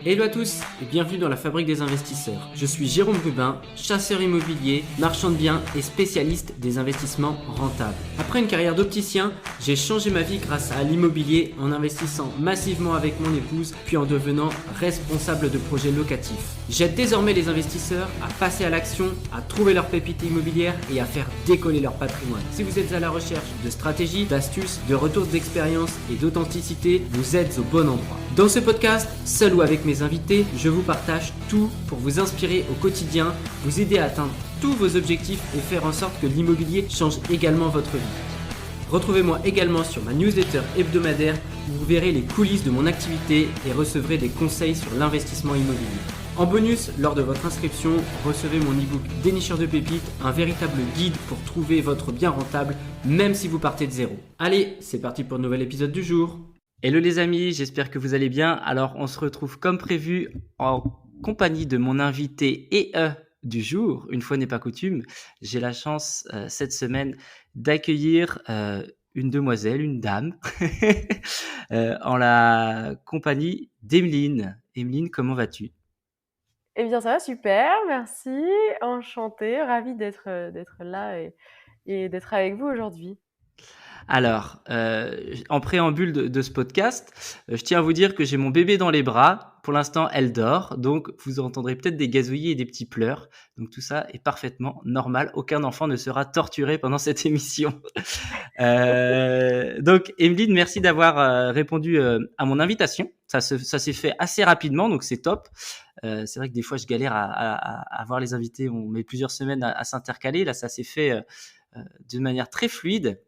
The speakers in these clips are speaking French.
Hello à tous et bienvenue dans la Fabrique des investisseurs. Je suis Jérôme Rubin, chasseur immobilier, marchand de biens et spécialiste des investissements rentables. Après une carrière d'opticien, j'ai changé ma vie grâce à l'immobilier en investissant massivement avec mon épouse puis en devenant responsable de projets locatifs. J'aide désormais les investisseurs à passer à l'action, à trouver leur pépite immobilière et à faire décoller leur patrimoine. Si vous êtes à la recherche de stratégies, d'astuces, de retours d'expérience et d'authenticité, vous êtes au bon endroit. Dans ce podcast, seul ou avec mes invités, je vous partage tout pour vous inspirer au quotidien, vous aider à atteindre tous vos objectifs et faire en sorte que l'immobilier change également votre vie. Retrouvez-moi également sur ma newsletter hebdomadaire où vous verrez les coulisses de mon activité et recevrez des conseils sur l'investissement immobilier. En bonus, lors de votre inscription, recevez mon e-book Dénicheur de pépites, un véritable guide pour trouver votre bien rentable, même si vous partez de zéro. Allez, c'est parti pour le nouvel épisode du jour. Hello les amis, j'espère que vous allez bien. Alors on se retrouve comme prévu en compagnie de mon invité du jour. Une fois n'est pas coutume, j'ai la chance cette semaine d'accueillir une demoiselle, une dame, en la compagnie d'Emeline. Emeline, comment vas-tu ? Eh bien, ça va super, merci, enchantée, ravie d'être là et d'être avec vous aujourd'hui. Alors, en préambule de ce podcast, je tiens à vous dire que j'ai mon bébé dans les bras. Pour l'instant, elle dort, donc vous entendrez peut-être des gazouillis et des petits pleurs. Donc tout ça est parfaitement normal. Aucun enfant ne sera torturé pendant cette émission. Donc, Emeline, merci d'avoir répondu à mon invitation. Ça s'est fait assez rapidement, donc c'est top. C'est vrai que des fois, je galère à avoir les invités. On met plusieurs semaines à s'intercaler. Là, ça s'est fait de manière très fluide.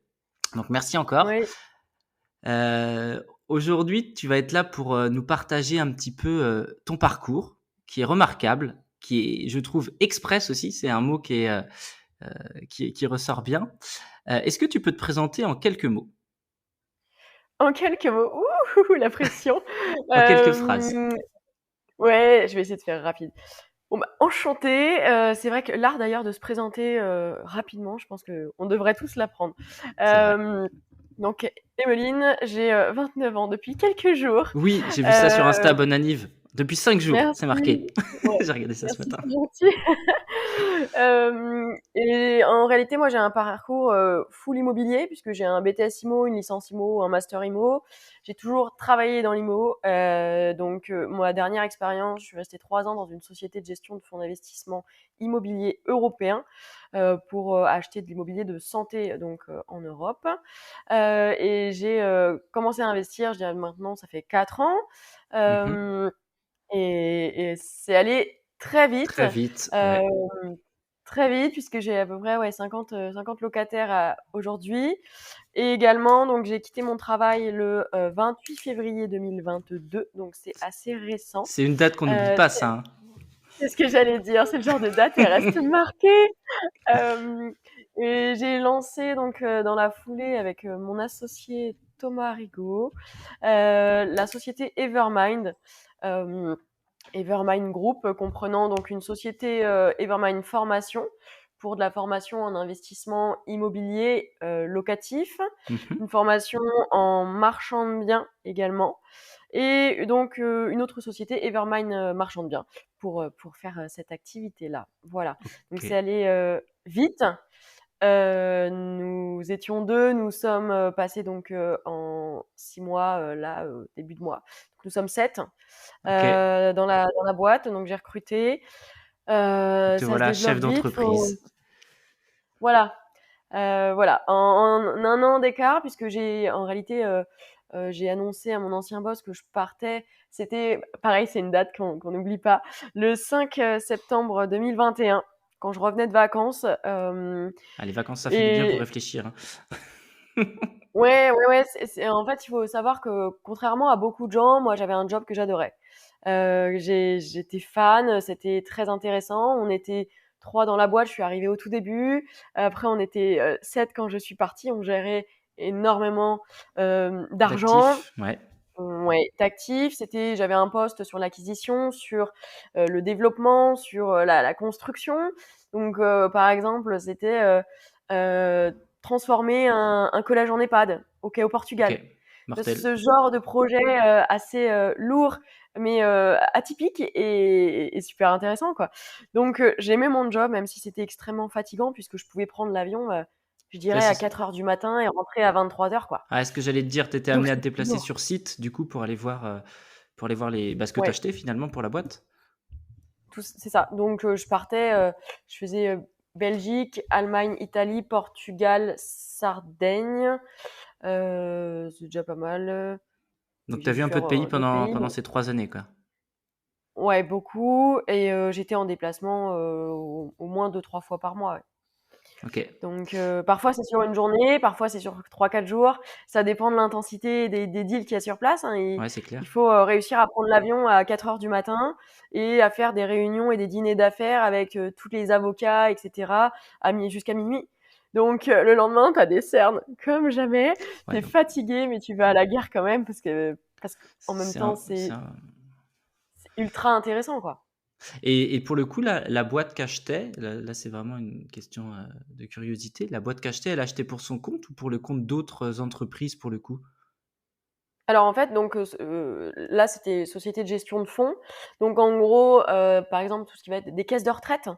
Donc merci encore. Oui. Aujourd'hui, tu vas être là pour nous partager un petit peu ton parcours, qui est remarquable, qui est, je trouve, express aussi. C'est un mot qui ressort bien. Est-ce que tu peux te présenter en quelques mots ? En quelques mots, ouh, la pression. En quelques phrases. Ouais, je vais essayer de faire rapide. Bon, bah, enchantée. C'est vrai que l'art d'ailleurs de se présenter rapidement, je pense qu'on devrait tous l'apprendre. C'est vrai. Donc, Emeline, j'ai 29 ans depuis quelques jours. Oui, j'ai vu ça sur Insta, bonne anniv. Depuis 5 jours, c'est marqué. Merci. Ouais, J'ai regardé ça ce merci, matin. c'est gentil. Et en réalité, moi, j'ai un parcours full immobilier puisque j'ai un BTS IMO, une licence IMO, un master IMO. J'ai toujours travaillé dans l'IMO. Donc, ma dernière expérience, je suis restée 3 ans dans une société de gestion de fonds d'investissement immobilier européen pour acheter de l'immobilier de santé donc en Europe. Et j'ai commencé à investir, je dirais maintenant, ça fait 4 ans. Mhm. Et c'est allé très vite, Très vite, ouais. très vite puisque j'ai à peu près 50 locataires aujourd'hui. Et également, donc j'ai quitté mon travail le 28 février 2022, donc c'est assez récent. C'est une date qu'on n'oublie pas, ça. Hein. C'est ce que j'allais dire, c'est le genre de date, elle reste marquée. Euh, et j'ai lancé donc dans la foulée avec mon associé Thomas Rigaud, la société Evermind. Evermind Group, comprenant donc une société Evermind Formation pour de la formation en investissement immobilier locatif, Mhm. une formation en marchand de biens également, et donc une autre société Evermind Marchand de biens pour faire cette activité-là. Voilà. Donc c'est Ok. allé vite. Nous étions 2, nous sommes passés donc en 6 mois là début de mois. Donc, nous sommes 7 Ok. dans la boîte, donc j'ai recruté. Te Ça se voilà chef développe vite. d'entreprise. Voilà, voilà. En un an d'écart, puisque j'ai en réalité j'ai annoncé à mon ancien boss que je partais. C'était pareil, c'est une date qu'on n'oublie pas. Le 5 septembre 2021, quand je revenais de vacances. Ah, les vacances, ça fait du bien pour Et réfléchir. Hein. ouais. En fait, il faut savoir que contrairement à beaucoup de gens, moi, j'avais un job que j'adorais. J'étais fan, c'était très intéressant. On était 3 dans la boîte, je suis arrivée au tout début. Après, on était 7 quand je suis partie. On gérait énormément d'argent, D'actifs, ouais. ouais, d'actifs. J'avais un poste sur l'acquisition, sur le développement, sur la construction. Donc, par exemple, c'était transformer un collège en EHPAD au Ok. Portugal. de Mortel. ce genre de projet assez lourd, mais atypique et super intéressant, quoi. Donc, j'aimais mon job, même si c'était extrêmement fatigant, puisque je pouvais prendre l'avion, je Ouais, dirais, à 4 heures du matin et rentrer à 23 heures, quoi. est-ce que j'allais te dire, tu étais Donc, amené à te c'était déplacer lourd. sur site, du coup, pour aller voir ce que tu Ouais, achetais finalement pour la boîte? c'est ça. Donc, je partais, je faisais Belgique, Allemagne, Italie, Portugal, Sardaigne. C'est déjà pas mal. Donc Oui, tu as j'ai dû vu un peu faire de pays d'autres pendant pays, pendant mais ces 3 années, quoi? ouais, beaucoup. Et j'étais en déplacement au moins 2, 3 fois par mois. Ouais. OK. Donc, parfois c'est sur une journée, parfois c'est sur 3, 4 jours. Ça dépend de l'intensité des deals qu'il y a sur place, hein. Ouais, c'est Il clair. faut réussir à prendre l'avion à 4 heures du matin et à faire des réunions et des dîners d'affaires avec tous les avocats, etc., jusqu'à minuit. Donc, le lendemain, tu as des cernes comme jamais. Tu Ouais, es donc fatigué, mais tu vas à la guerre quand même parce qu'en même c'est temps, c'est c'est un ultra intéressant, quoi. et pour le coup, la boîte qu'achetait, là, c'est vraiment une question, de curiosité. La boîte qu'achetait, elle achetait pour son compte ou pour le compte d'autres entreprises, pour le coup? Alors en fait, donc là, c'était société de gestion de fonds. Donc en gros, par exemple, tout ce qui va être des caisses de retraite,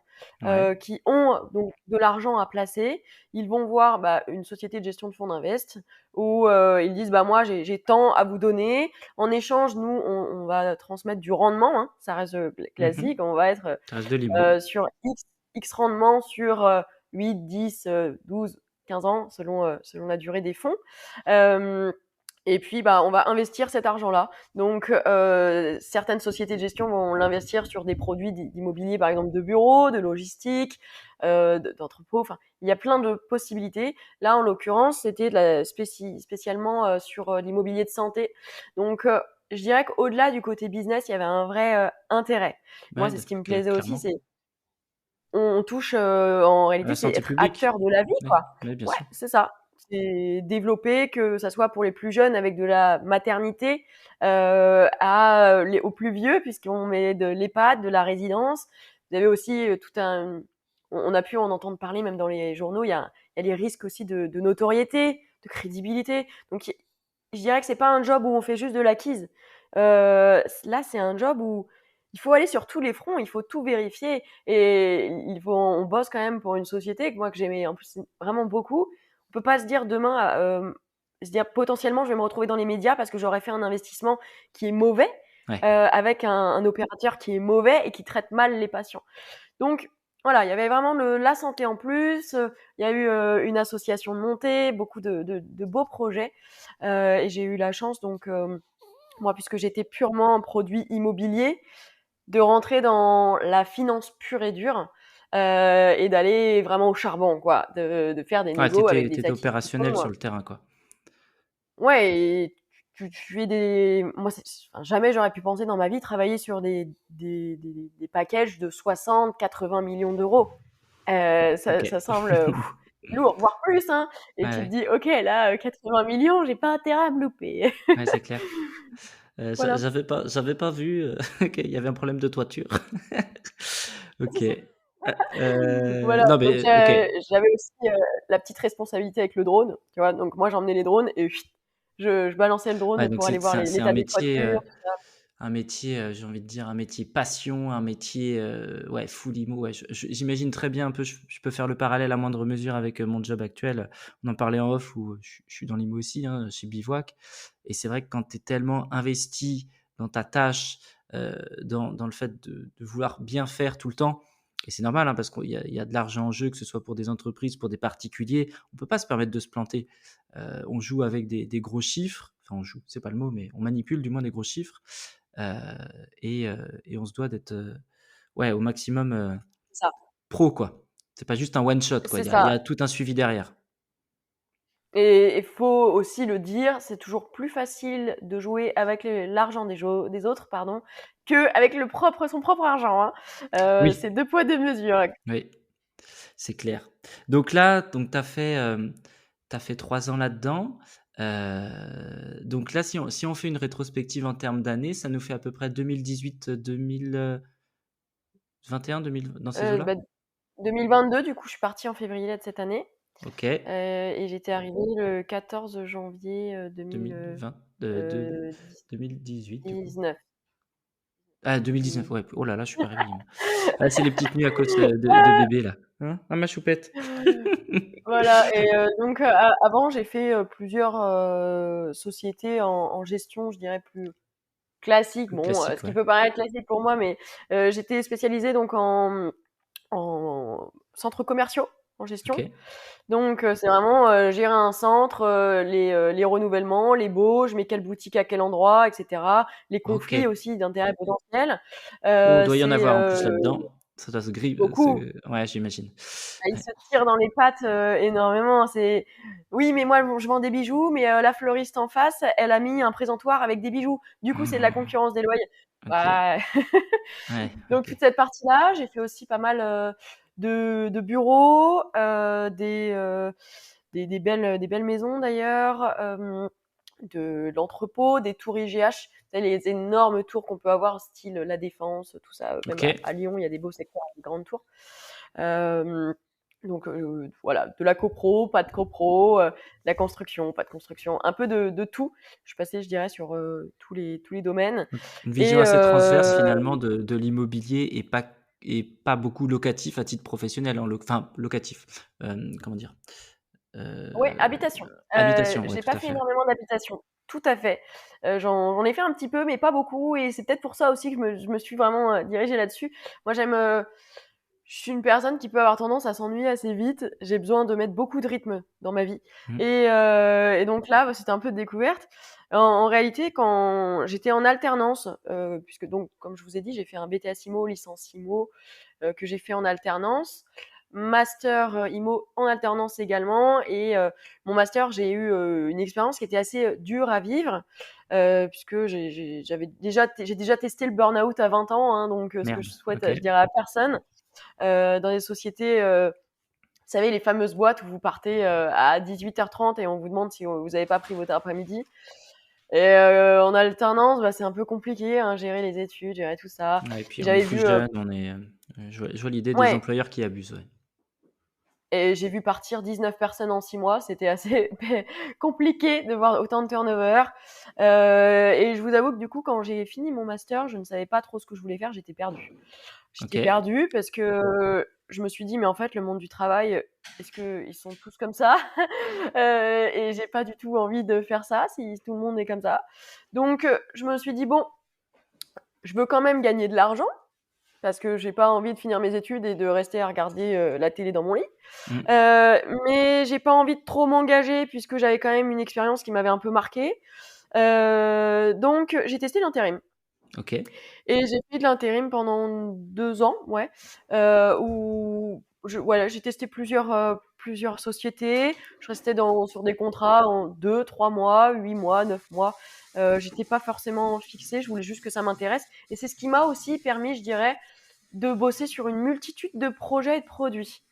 Ouais. qui ont donc de l'argent à placer. Ils vont voir, une société de gestion de fonds d'invest où, ils disent: «Bah, moi, j'ai tant à vous donner. En échange, nous, on va transmettre du rendement», hein, ça reste, Mmh. classique. On va être, Ça reste de l'IMO. sur X rendement sur, 8, 10, 12, 15 ans selon la durée des fonds. Hem Et puis, on va investir cet argent-là. Donc, certaines sociétés de gestion vont l'investir sur des produits d'immobilier, par exemple de bureaux, de logistique, d'entrepôts. Enfin, il y a plein de possibilités. Là, en l'occurrence, c'était spécialement sur l'immobilier de santé. Donc, je dirais qu'au-delà du côté business, il y avait un vrai intérêt. Moi, Ouais, c'est de ce qui me plaisait aussi, clairement. c'est on touche, en À la réalité, c'est santé être publique. acteur de la vie, Oui, quoi. oui, bien Ouais, sûr. c'est ça. C'est développer, que ça soit pour les plus jeunes avec de la maternité, aux plus vieux puisqu'on met de l'EHPAD, de la résidence. Vous avez aussi, tout un on a pu en entendre parler même dans les journaux, il y a les risques aussi de notoriété, de crédibilité. Donc je dirais que c'est pas un job où on fait juste de l'acquise. Là, c'est un job où il faut aller sur tous les fronts, il faut tout vérifier et on bosse quand même pour une société que moi que j'aimais en plus vraiment beaucoup. On peut pas se dire demain, se dire potentiellement je vais me retrouver dans les médias parce que j'aurais fait un investissement qui est mauvais, Ouais. avec un opérateur qui est mauvais et qui traite mal les patients. Donc voilà, il y avait vraiment la santé en plus. Il y a eu une association de montée, beaucoup de beaux projets, et j'ai eu la chance donc moi puisque j'étais purement un produit immobilier, de rentrer dans la finance pure et dure, et d'aller vraiment au charbon, quoi, de faire des Ouais, négos avec des tu opérationnel acquisitions. sur le terrain, quoi. Ouais, et tu fais des. Moi, enfin, jamais j'aurais pu penser dans ma vie travailler sur des packages de 60, 80 millions d'euros. Ça, OK. ça semble lourd, voire plus, hein. Ouais, Et tu te ouais. dis, ok, là, 80 millions, j'ai pas intérêt à me louper. Ouais, c'est clair. Voilà. J'avais pas vu, qu'il y avait un problème de toiture. OK. Voilà, Non, donc mais OK. j'avais aussi la petite responsabilité avec le drone, tu vois. Donc moi j'emmenais les drones et chut, je balançais le Ouais, drone donc pour aller voir c'est l'état des toitures. un métier, j'ai envie de dire un métier passion, un métier, ouais, full IMO, ouais. J'imagine très bien un peu, je peux faire le parallèle à moindre mesure avec, mon job actuel. On en parlait en off où je suis dans l'IMO aussi, hein, chez Bivouac, et c'est vrai que quand tu es tellement investi dans ta tâche, dans le fait de vouloir bien faire tout le temps, et c'est normal, hein, parce qu'il y a de l'argent en jeu, que ce soit pour des entreprises, pour des particuliers. On peut pas se permettre de se planter. On joue avec des gros chiffres, enfin on joue, c'est pas le mot, mais on manipule du moins des gros chiffres, et on se doit d'être, ouais, au maximum, C'est ça, pro, quoi. C'est pas juste un one shot, quoi. c'est Il y ça. a tout un suivi derrière. Et il faut aussi le dire, c'est toujours plus facile de jouer avec l'argent des autres, pardon, que avec son propre argent, hein. Oui, C'est deux poids deux mesures. oui, c'est clair. Donc là, donc tu fait 3 ans là-dedans. Donc là, si on fait une rétrospective en termes d'années, ça nous fait à peu près 2018, 2021, 2000, dans ces Euh, eaux-là? bah, 2022, du coup, je suis partie en février de cette année. Ok. Et j'étais arrivée le 14 janvier 2020, 2018 du coup. 2019. Ah, 2019, ouais. Oh là là, je suis pas réveillé, moi. Ah, c'est les petites nuits à cause de bébé là. Hein? Ah, ma choupette. Voilà et donc avant j'ai fait, plusieurs, sociétés en gestion, je dirais plus classique. Plus Bon, classique, ce qui ouais. peut paraître classique pour moi, mais j'étais spécialisée donc en centres commerciaux, en Ok. gestion. Donc c'est vraiment, gérer un centre, les renouvellements, les baux, je mets quelle boutique à quel endroit et cetera. Les Ok. conflits aussi d'intérêts potentiels. Oh, doit y en C'est, avoir en plus là-dedans. Ça doit se griller. beaucoup. Ouais, j'imagine. Ah, ils Ouais. se tirent dans les pattes énormément. C'est oui, mais moi je vends des bijoux, mais la fleuriste en face, elle a mis un présentoir avec des bijoux. Du coup, c'est de la Oh, concurrence déloyale. ok. Bah, Ouais, donc ok. toute cette partie-là, j'ai fait aussi pas mal de bureaux, des belles maisons d'ailleurs, de l'entrepôt, des tours IGH, tu sais, les énormes tours qu'on peut avoir, style La Défense, tout ça. Même Ok. à Lyon, il y a des beaux secteurs avec des grandes tours. Euh, donc voilà, de la copro, pas de copro, de la construction, pas de construction, un peu de tout. Je suis passée, je dirais, sur tous les domaines. Donc, une vision Et assez transverse finalement de l'immobilier et pas beaucoup locatif à titre professionnel, enfin locatif. Comment dire? ouais, Euh, habitation. Habitation, ouais, J'ai tout pas à fait fait. énormément d'habitation. Tout à fait. J'en ai fait un petit peu, mais pas beaucoup. Et c'est peut-être pour ça aussi que je me suis vraiment dirigée là-dessus. Moi, je suis une personne qui peut avoir tendance à s'ennuyer assez vite. J'ai besoin de mettre beaucoup de rythme dans ma vie. Mm. Et donc là, bah, c'était un peu de découverte. En réalité, quand j'étais en alternance, puisque donc, comme je vous ai dit, j'ai fait un BTS IMO, licence IMO, que j'ai fait en alternance. Master IMO en alternance également. Et mon master, j'ai eu une expérience qui était assez dure à vivre, puisque j'ai déjà testé le burn-out à 20 ans, hein, donc ce que Merde. je souhaite, Ok. je dirais à personne. Dans les sociétés, vous savez, les fameuses boîtes où vous partez à 18h30 et on vous demande si vous n'avez pas pris votre après-midi. Et en alternance, bah, c'est un peu compliqué, hein, gérer les études, gérer tout ça. Ouais, et puis Et on est j'avais plus vu, jeune, je vois l'idée des ouais, employeurs qui abusent, ouais. et j'ai vu partir 19 personnes en 6 mois. C'était assez compliqué de voir autant de turnover. Et je vous avoue que du coup, quand j'ai fini mon master, je ne savais pas trop ce que je voulais faire. J'étais perdue. Ok. J'étais perdue parce que je me suis dit, mais en fait, le monde du travail, est-ce qu'ils sont tous comme ça? Et j'ai pas du tout envie de faire ça si tout le monde est comme ça. Donc, je me suis dit, bon, je veux quand même gagner de l'argent parce que j'ai pas envie de finir mes études et de rester à regarder la télé dans mon lit. Mm. Mais j'ai pas envie de trop m'engager puisque j'avais quand même une expérience qui m'avait un peu marquée. Donc j'ai testé l'intérim. Ok. Et j'ai fait de l'intérim pendant 2 ans, ouais, où voilà, j'ai testé plusieurs sociétés. Je restais sur des contrats en 2, 3 mois, 8 mois, 9 mois. J'étais pas forcément fixée, je voulais juste que ça m'intéresse. Et c'est ce qui m'a aussi permis, je dirais, de bosser sur une multitude de projets et de produits.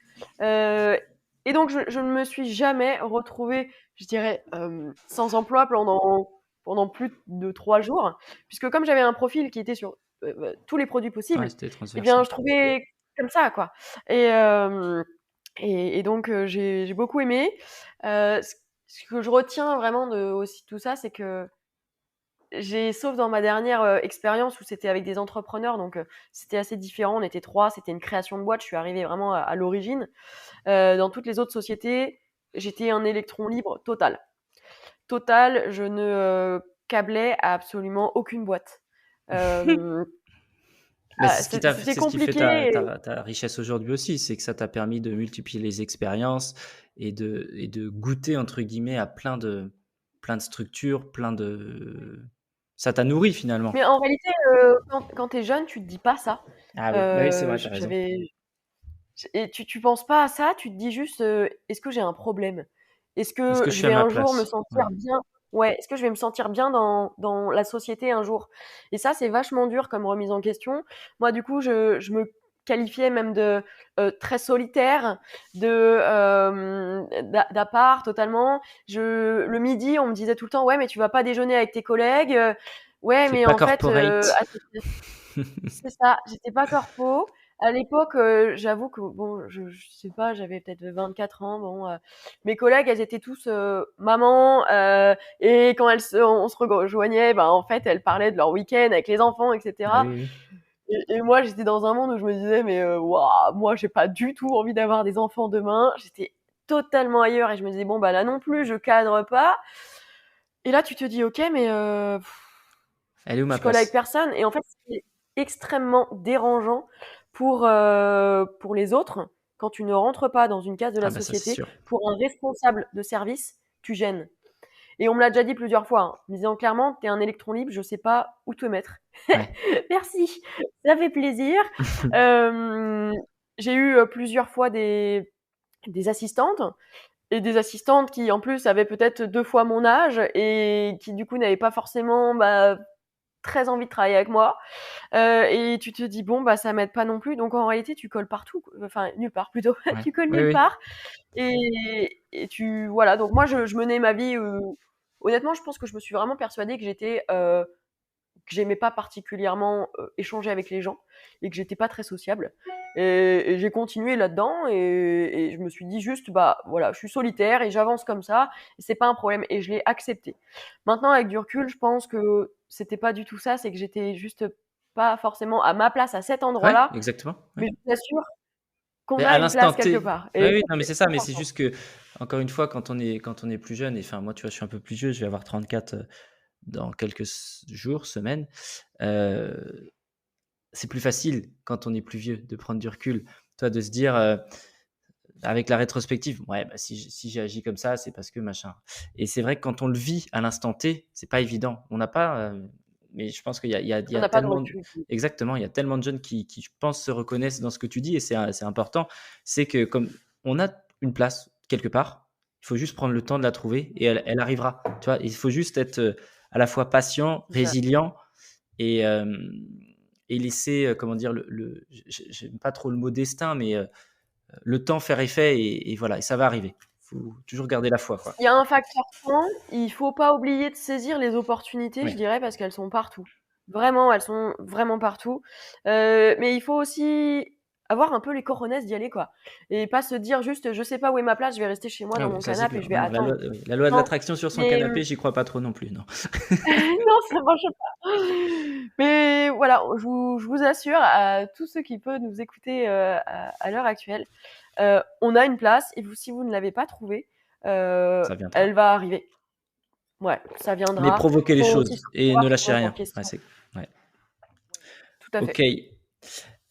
Euh, et donc, je ne me suis jamais retrouvée, je dirais, sans emploi pendant plus de 3 jours, puisque comme j'avais un profil qui était sur tous les produits Ouais, possibles, c'était eh bien, transversal. je trouvais comme ça, quoi. Et, et donc, j'ai beaucoup aimé. Ce que je retiens vraiment aussi de tout ça, c'est que sauf dans ma dernière expérience où c'était avec des entrepreneurs, donc c'était assez différent. On était trois, c'était une création de boîte. Je suis arrivée vraiment à l'origine. Dans toutes les autres sociétés, j'étais un électron libre total. Total, je ne câblais à absolument aucune boîte. Euh, Mais c'est ce qui C'était c'est ce qui fait compliqué. ta richesse aujourd'hui aussi, c'est que ça t'a permis de multiplier les expériences et de goûter entre guillemets à plein de structures, ça t'a nourri finalement. Mais en réalité, quand tu es jeune, tu te dis pas ça. Ah oui, bah oui, c'est vrai, t'as raison. Et tu penses pas à ça, tu te dis juste est-ce que j'ai un problème? Est-ce Est-ce que que je je suis à vais ma un jour me place? sentir Ouais. bien? Ouais, est-ce que je vais me sentir bien dans la société un jour? Et ça, c'est vachement dur comme remise en question. Moi, du coup, je me qualifiais même de très solitaire, d'à part totalement. Le midi, on me disait tout le temps, ouais, mais tu vas pas déjeuner avec tes collègues. Ouais, C'est mais pas en fait, corporate. c'est ça, j'étais pas corpo. À l'époque, j'avoue que bon, je sais pas, j'avais peut-être 24 ans. Bon, mes collègues, elles étaient tous mamans, et quand on se rejoignait, ben en fait, elles parlaient de leur week-end avec les enfants, Ah etc. oui, oui. Et moi, j'étais dans un monde où je me disais, mais waouh, moi, j'ai pas du tout envie d'avoir des enfants demain. J'étais totalement ailleurs et je me disais, bon, bah là non plus, je cadre pas. Et là, tu te dis, ok, mais Elle est où ma je colle avec place? personne. Et en fait, c'est extrêmement dérangeant pour les autres quand tu ne rentres pas dans une case de Ah la bah ça c'est société. sûr. Pour un responsable de service, tu gênes. Et on me l'a déjà dit plusieurs fois, hein, en me disant clairement, t'es un électron libre, je sais pas où te mettre. Ouais. Merci, ça fait plaisir. Euh, j'ai eu plusieurs fois des assistantes et des assistantes qui en plus avaient peut-être 2 fois mon âge et qui du coup n'avaient pas forcément très envie de travailler avec moi. Et tu te dis bon bah ça m'aide pas non plus. Donc en réalité tu colles partout, enfin nulle part plutôt. Ouais. Tu colles Oui, nulle oui. part et tu voilà. Donc moi je menais ma vie. Honnêtement, je pense que je me suis vraiment persuadée que j'aimais pas particulièrement échanger avec les gens et que j'étais pas très sociable. Et j'ai continué là-dedans et je me suis dit juste, bah voilà, je suis solitaire et j'avance comme ça, et c'est pas un problème et je l'ai accepté. Maintenant, avec du recul, je pense que c'était pas du tout ça, c'est que j'étais juste pas forcément à ma place à cet Ouais, endroit, exactement. Ouais. mais je vous assure qu'on Mais a à une l'instant place quelque T. part. Et Oui, oui, ça, non, mais c'est c'est ça, mais c'est important. juste que, encore une fois, quand on est plus jeune, et enfin, moi, tu vois, je suis un peu plus vieux, je vais avoir 34 dans quelques jours, semaines. euh, c'est plus facile quand on est plus vieux de prendre du recul, toi, de se dire, avec la rétrospective, ouais, bah, si j'ai agi comme ça, c'est parce que machin. Et c'est vrai que quand on le vit à l'instant T, c'est pas évident. On n'a pas, mais je pense qu'il y a, il y On a n'a pas de tellement, recul. exactement, il y a tellement de jeunes qui, je pense, se reconnaissent dans ce que tu dis, et c'est important. C'est que comme on a une place quelque part, il faut juste prendre le temps de la trouver et elle arrivera. Tu vois, il faut juste être à la fois patient, C'est ça. résilient et, euh, et laisser, comment dire, j'aime pas trop le mot destin, mais le temps faire effet et voilà, et ça va arriver. Il faut toujours garder la foi, quoi. Il y a un facteur temps, il faut pas oublier de saisir les opportunités, je Ouais. dirais, parce qu'elles sont partout. Vraiment, elles sont vraiment partout. Mais il faut aussi avoir un peu les cojones d'y aller, quoi. Et pas se dire juste, je sais pas où est ma place, je vais rester chez moi Ah dans oui, mon ça c'est canapé et clair. je vais Non, la loi, attendre. oui, la loi de Non, l'attraction sur son mais canapé, j'y crois pas trop non plus, non. non, ça marche pas. Mais voilà, je vous assure, à tous ceux qui peuvent nous écouter à l'heure actuelle, on a une place et si vous ne l'avez pas trouvée, Ça viendra. elle va arriver. Ouais, ça Mais viendra. provoquez les Faut aussi choses et savoir ne se lâchez remettre en rien. Ouais, question. ouais. Tout à Ok. fait.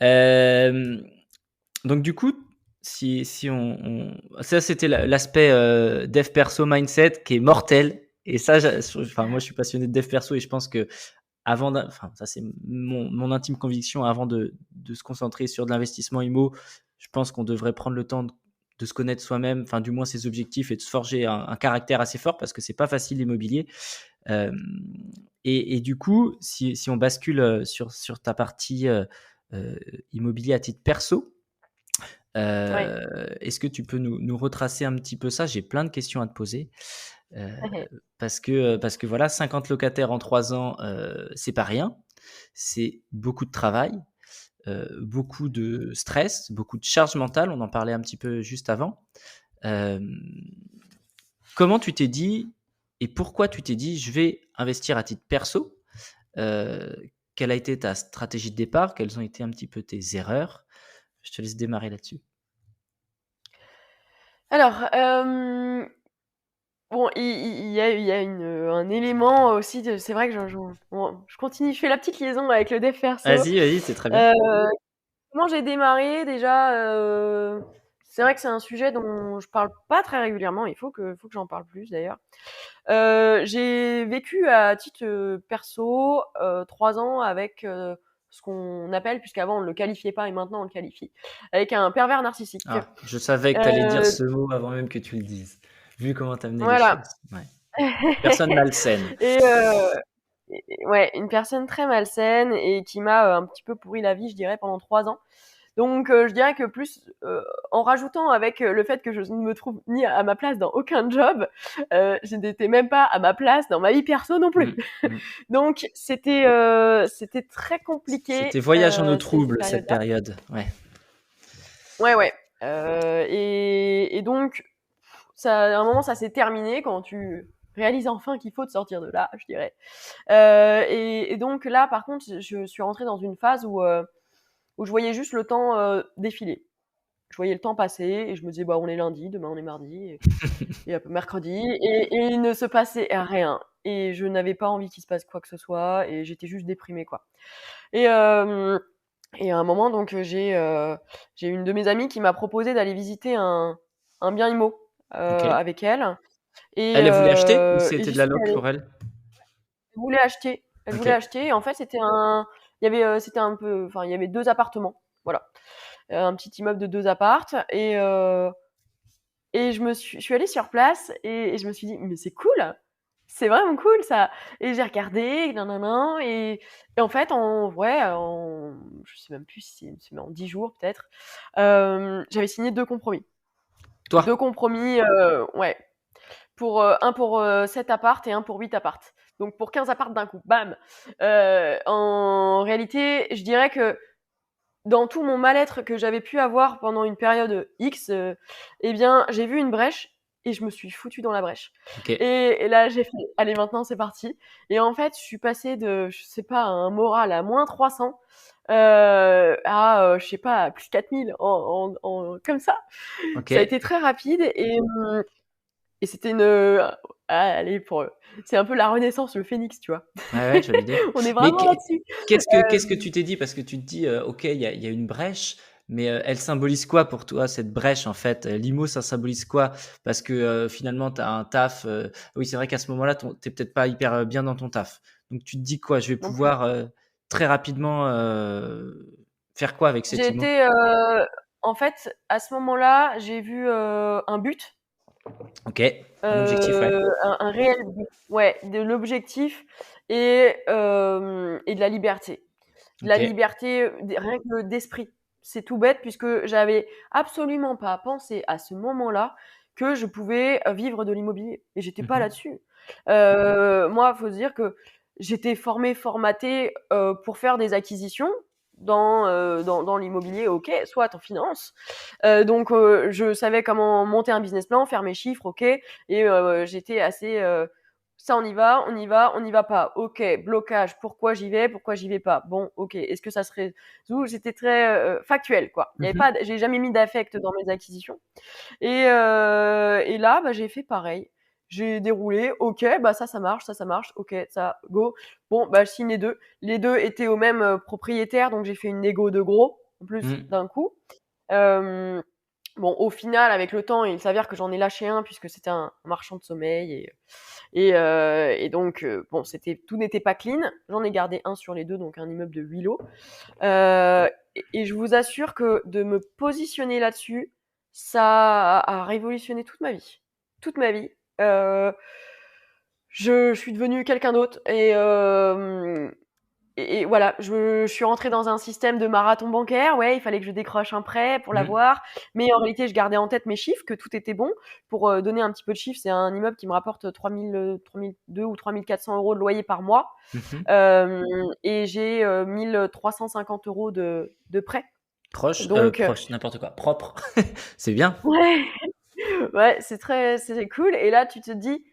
Euh, donc du coup, si ça c'était l'aspect dev perso mindset qui est mortel. Et ça, enfin moi je suis passionné de dev perso et je pense que enfin ça c'est mon intime conviction, avant de se concentrer sur de l'investissement IMO, je pense qu'on devrait prendre le temps de se connaître soi-même, enfin du moins ses objectifs, et de se forger un caractère assez fort, parce que c'est pas facile l'immobilier. Euh, et du coup, si on bascule sur ta partie euh, immobilier à titre perso, Ouais. est-ce que tu peux nous retracer un petit peu ça? J'ai plein de questions à te poser. Euh, parce que voilà, 50 locataires en 3 ans, c'est pas rien. C'est beaucoup de travail, beaucoup de stress, beaucoup de charge mentale. On en parlait un petit peu juste avant. Euh, Comment tu t'es dit et pourquoi tu t'es dit je vais investir à titre perso? Euh, Quelle a été ta stratégie de départ? Quelles ont été un petit peu tes erreurs? Je te laisse démarrer là-dessus. Alors, bon, il y a un élément aussi c'est vrai que bon, je continue, je fais la petite liaison avec le dev perso. Vas-y, vas-y, c'est très bien. Euh, Comment j'ai démarré déjà, c'est vrai que c'est un sujet dont je parle pas très régulièrement. Il faut que j'en parle plus d'ailleurs. J'ai vécu à titre perso 3 ans avec ce qu'on appelle, puisqu'avant on ne le qualifiait pas et maintenant on le qualifie, avec un pervers narcissique. Ah, je savais que tu allais dire Euh, ce mot avant même que tu le dises, vu comment tu as mené les voilà. choses. Ouais. Personne malsaine. Et, ouais, une personne très malsaine et qui m'a un petit peu pourri la vie, je dirais, pendant 3 ans. Donc, je dirais que plus, en rajoutant avec le fait que je ne me trouve ni à ma place dans aucun job, je n'étais même pas à ma place dans ma vie perso non plus. Donc, c'était très compliqué C'était voyage en eau cette trouble, cette période-là. période. Ouais. Ouais. Et donc, à un moment, ça s'est terminé quand tu réalises enfin qu'il faut te sortir de là, je dirais. Et donc là, par contre, je suis rentrée dans une phase où je voyais juste le temps défiler. Je voyais le temps passer et je me disais, bah, on est lundi, demain on est mardi, et un peu mercredi, et il ne se passait rien. Et je n'avais pas envie qu'il se passe quoi que ce soit, et j'étais juste déprimée, quoi. Et à un moment, donc, j'ai une de mes amies qui m'a proposé d'aller visiter un bien immo Ok. avec elle. Et Elle voulait acheter ou j'y c'était de la suis loc allée. pour elle? Elle voulait acheter. Elle Ok. voulait acheter. Et en fait, c'était un peu, enfin, il y avait 2 appartements. Voilà. Un petit immeuble de 2 appartes. Et je suis allée sur place et je me suis dit, mais c'est cool! C'est vraiment cool ça! Et j'ai regardé, nanana, et en fait, je sais même plus si c'est en 10 jours peut-être, j'avais signé 2 compromis. Toi? 2 compromis, ouais. Un pour 7 apparts et un pour 8 apparts. Donc pour 15 apparts d'un coup, bam. En réalité, je dirais que dans tout mon mal-être que j'avais pu avoir pendant une période X, eh bien, j'ai vu une brèche et je me suis foutue dans la brèche. Ok. Et là, j'ai fait, allez, maintenant c'est parti. Et en fait, je suis passée de, je sais pas, un moral à moins 300 à, je sais pas, à plus 4000 comme ça. Ok. Ça a été très rapide et c'était allez, c'est un peu la renaissance, le phénix, tu vois. Ouais, je validais. On est Mais vraiment là-dessus. qu'est-ce que tu t'es dit? Parce que tu te dis, ok, il y a une brèche, mais elle symbolise quoi pour toi, cette brèche, en fait? L'IMO, ça symbolise quoi? Parce que finalement, tu as un taf. Oui, c'est vrai qu'à ce moment-là, tu n'es peut-être pas hyper bien dans ton taf. Donc, tu te dis quoi? Je vais Non plus. pouvoir très rapidement faire quoi avec cet J'ai IMO? été, en fait, à ce moment-là, j'ai vu un but, Ok, un objectif, ouais. un réel but, ouais, de l'objectif et de la liberté. De la Ok. liberté, rien que d'esprit. C'est tout bête puisque j'avais absolument pas pensé à ce moment-là que je pouvais vivre de l'immobilier. Et j'étais pas Mhm. là-dessus. Moi, faut se dire que j'étais formatée pour faire des acquisitions dans l'immobilier, ok, soit en finance. Donc, je savais comment monter un business plan, faire mes chiffres, ok. Et j'étais assez ça, on y va pas. Ok, blocage. Pourquoi j'y vais pas. Bon, ok. Est-ce que ça se résout? J'étais très factuel, quoi. Il y avait Mhm. pas, j'ai jamais mis d'affect dans mes acquisitions. Et là, bah, j'ai fait pareil. J'ai déroulé. Ok, bah ça marche, ça marche. Ok, ça go. Bon, bah je signe les deux. Les deux étaient au même propriétaire, donc j'ai fait une négo de gros en plus Mhm. d'un coup. Euh, Bon, au final, avec le temps, il s'avère que j'en ai lâché un puisque c'était un marchand de sommeil et donc bon, tout n'était pas clean. J'en ai gardé un sur les deux, donc un immeuble de 8 lots. Et je vous assure que de me positionner là-dessus, ça a révolutionné toute ma vie, toute ma vie. Je suis devenue quelqu'un d'autre et voilà, je suis rentrée dans un système de marathon bancaire. Ouais, il fallait que je décroche un prêt pour Mhm. l'avoir. Mais en réalité, je gardais en tête mes chiffres, que tout était bon. Pour donner un petit peu de chiffres, c'est un immeuble qui me rapporte 3002 ou 3400 € de loyer par mois. Mhm. Et j'ai 1350 € de prêt. Proche, Donc, proche, n'importe quoi. Propre. C'est bien. ouais, ouais, c'est cool. Et là, tu te dis,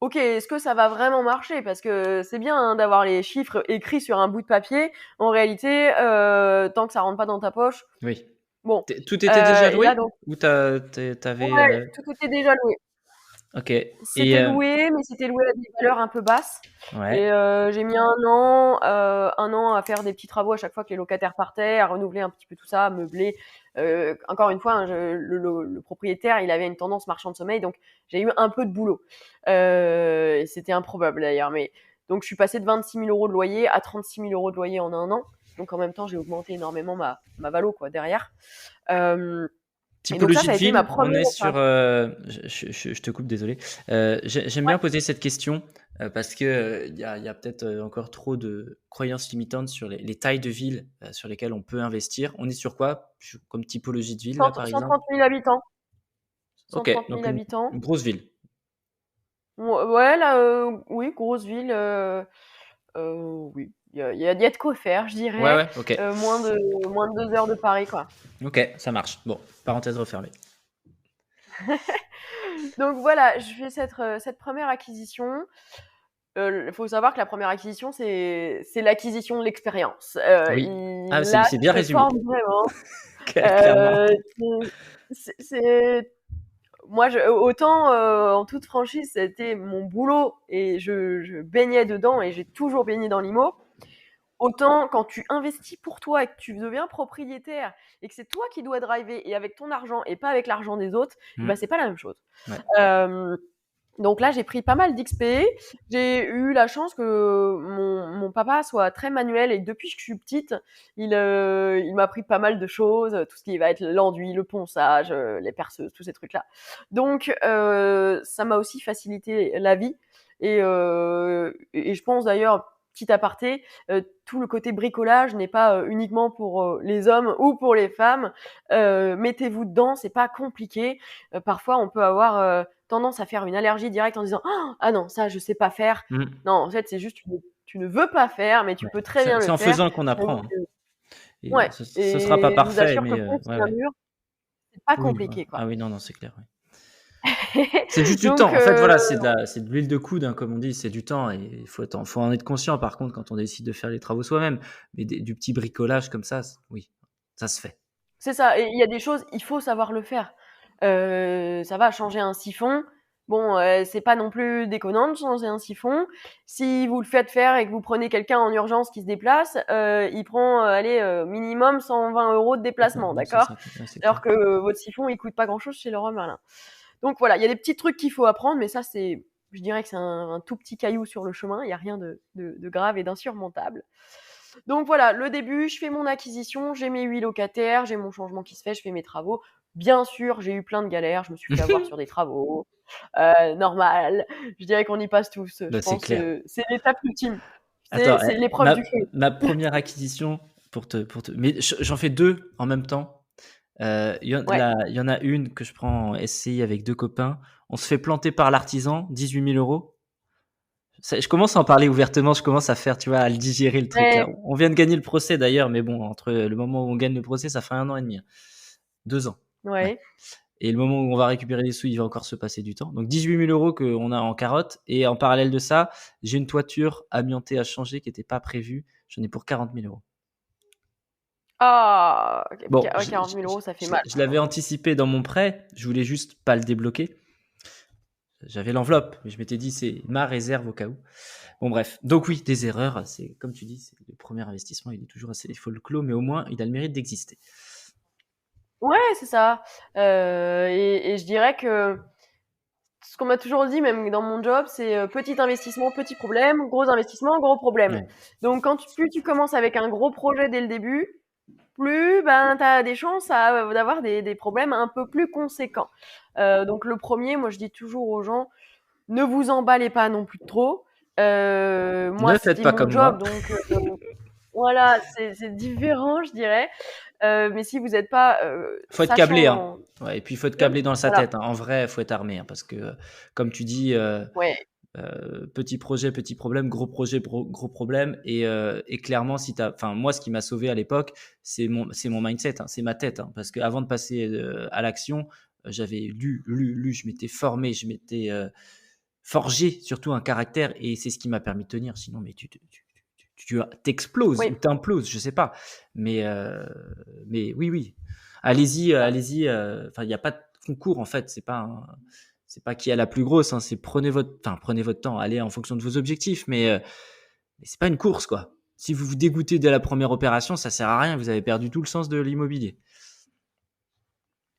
ok, est-ce que ça va vraiment marcher? Parce que c'est bien hein, d'avoir les chiffres écrits sur un bout de papier. En réalité, tant que ça rentre pas dans ta poche, Oui. bon. Tout était déjà Et là, loué? donc, Ou t'avais... ouais, tout était déjà loué. Ok. Et C'était loué, mais c'était loué à des valeurs un peu basses. Et ouais. j'ai mis un an à faire des petits travaux à chaque fois que les locataires partaient, à renouveler un petit peu tout ça, à meubler. Encore une fois, hein, le propriétaire, il avait une tendance marchand de sommeil, donc j'ai eu un peu de boulot. Et c'était improbable d'ailleurs. Mais donc je suis passée de 26 000 € de loyer à 36 000 € de loyer en un an. Donc en même temps, j'ai augmenté énormément ma valo quoi derrière. Et donc Typologie ça de a été ma ville, on première est sur... opération. je te coupe, désolé. J'aime Ouais. bien poser cette question. parce que il y a peut-être encore trop de croyances limitantes sur les tailles de villes sur lesquelles on peut investir. On est sur quoi comme typologie de ville là par exemple? 130 000 habitants. Ok, 130 000 donc habitants. une grosse ville. Ouais, là, oui, grosse ville. Oui, il y a de quoi faire, je Ouais, dirais. ouais, ok. Moins de 2 heures de Paris, quoi. Ok, ça marche. Bon, parenthèse refermée. Donc voilà, je fais cette première acquisition. Il faut savoir que la première acquisition, c'est l'acquisition de l'expérience. Oui. Ah, Là, c'est bien je te résumé. forme vraiment. Clairement. Euh, c'est moi, autant en toute franchise, c'était mon boulot et je baignais dedans et j'ai toujours baigné dans l'IMO. Autant quand tu investis pour toi et que tu deviens propriétaire et que c'est toi qui dois driver et avec ton argent et pas avec l'argent des autres, Mm. c'est pas la même chose. Ouais. Donc là, j'ai pris pas mal d'XP. J'ai eu la chance que mon papa soit très manuel et que depuis que je suis petite, il m'a appris pas mal de choses, tout ce qui va être l'enduit, le ponçage, les perceuses, tous ces trucs-là. Donc ça m'a aussi facilité la vie. Et je pense d'ailleurs, petit aparté, tout le côté bricolage n'est pas uniquement pour les hommes ou pour les femmes. Mettez-vous dedans, c'est pas compliqué. Parfois, on peut avoir tendance à faire une allergie directe en disant ah non, ça je sais pas faire. Mm. Non, en fait, c'est juste tu ne veux pas faire, mais tu Ouais. peux très bien le C'est en faire. faisant qu'on Donc, apprend, hein. Et ouais, ce sera pas et je vous parfait, assure que mais poncer ouais, un ouais. mur, c'est pas Oui, compliqué, ah quoi. oui, non, non, c'est clair. Ouais. C'est juste du Donc, temps. En fait, voilà, c'est de l'huile de coude, hein, comme on dit, c'est du temps et il faut en être conscient. Par contre, quand on décide de faire les travaux soi-même, mais du petit bricolage comme ça, oui, ça se fait. c'est ça. Et il y a des choses, il faut savoir le faire. Ça va changer un siphon. Bon, c'est pas non plus déconnant de changer un siphon. Si vous le faites faire et que vous prenez quelqu'un en urgence qui se déplace, il prend, allez, minimum 120 € de C'est ça, déplacement, oui, c'est d'accord? ça, ouais, c'est Alors clair. que votre siphon, il coûte pas grand-chose chez Leroy Merlin. Donc voilà, il y a des petits trucs qu'il faut apprendre, mais ça, je dirais que c'est un tout petit caillou sur le chemin. Il n'y a rien de grave et d'insurmontable. Donc voilà, le début, je fais mon acquisition, j'ai mes 8 locataires, j'ai mon changement qui se fait, je fais mes travaux. Bien sûr, j'ai eu plein de galères, je me suis fait avoir sur des travaux. Normal, je dirais qu'on y passe tous. Je Bah, c'est pense clair. que c'est l'étape ultime. Attends, C'est l'épreuve du feu. ma première acquisition mais j'en fais deux en même temps. Ouais. Il y en a une que je prends en SCI avec deux copains. On se fait planter par l'artisan, 18 000 €. Je commence à en parler ouvertement, je commence à faire, tu vois, à le digérer le truc là. Ouais. On vient de gagner le procès d'ailleurs, mais bon, entre le moment où on gagne le procès, ça fait 1 an et demi. 2 ans. Ouais. Ouais. Et le moment où on va récupérer les sous, il va encore se passer du temps. Donc 18 000 € qu'on a en carotte. Et en parallèle de ça, j'ai une toiture amiantée à changer qui n'était pas prévue. J'en ai pour 40 000 €. Ah, Bon, 40 000 €, ça fait mal. je l'avais anticipé dans mon prêt. Je voulais juste pas le débloquer. J'avais l'enveloppe, mais je m'étais dit c'est ma réserve au cas où. Bon bref, donc oui, des erreurs, c'est comme tu dis, c'est le premier investissement, il est toujours assez folklore, mais au moins il a le mérite d'exister. Ouais, c'est ça. Et je dirais que ce qu'on m'a toujours dit, même dans mon job, c'est petit investissement, petit problème, gros investissement, gros problème. Ouais. Donc plus tu commences avec un gros projet dès le début, plus ben t'as des chances d'avoir des problèmes un peu plus conséquents. Donc le premier, moi je dis toujours aux gens, ne vous emballez pas non plus trop. Moi Ne faites c'était pas mon comme moi. job, donc voilà, c'est différent, je dirais. Mais si vous n'êtes pas Faut être câblé, hein. sachant, Ouais, et puis il faut être câblé dans sa voilà, tête, hein. En vrai, faut être armé, hein, parce que comme tu dis, ouais, petit projet, petit problème, gros projet, gros problème. Et clairement, enfin, moi, ce qui m'a sauvé à l'époque, c'est mon mindset, hein, c'est ma tête. Hein, parce qu'avant de passer à l'action, j'avais lu, je m'étais formé, je m'étais forgé surtout un caractère et c'est ce qui m'a permis de tenir. Sinon, mais tu t'exploses oui. ou t'imploses, je sais pas. Mais oui, oui. Allez-y, allez-y. Enfin, il n'y a pas de concours en fait. C'est pas qui a la plus grosse. Hein, c'est prenez votre temps. Allez en fonction de vos objectifs. Mais c'est pas une course quoi. Si vous vous dégoûtez dès la première opération, ça sert à rien. Vous avez perdu tout le sens de l'immobilier.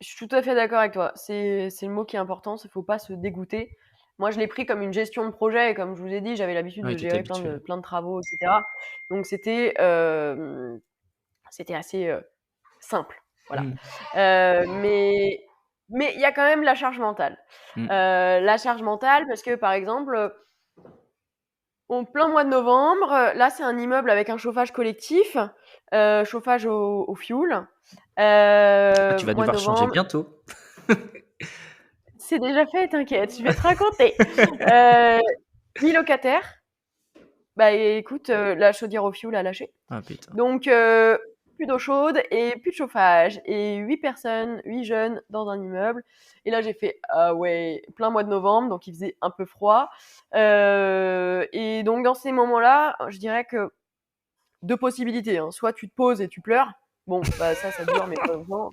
Je suis tout à fait d'accord avec toi. C'est le mot qui est important, il faut pas se dégoûter. Moi, je l'ai pris comme une gestion de projet et comme je vous ai dit, j'avais l'habitude Ouais, de t'étais gérer habitué. plein de travaux, etc. Donc c'était assez simple, voilà. Mmh. Mais il y a quand même la charge mentale. Mmh. La charge mentale parce que par exemple, En plein mois de novembre, là, c'est un immeuble avec un chauffage collectif, chauffage au fioul. Tu vas Mois de devoir changer novembre, bientôt. c'est déjà fait, t'inquiète, je vais te raconter. Euh, 8 locataires. Bah écoute, la chaudière au fioul a lâché. Ah putain. Donc, plus d'eau chaude et plus de chauffage. Et 8 personnes, 8 jeunes dans un immeuble. Et là, j'ai fait, ah ouais, plein mois de novembre, donc il faisait un peu froid. Et donc, dans ces moments-là, je dirais que deux possibilités, hein. Soit tu te poses et tu pleures. Bon, bah ça dure, mais pas longtemps.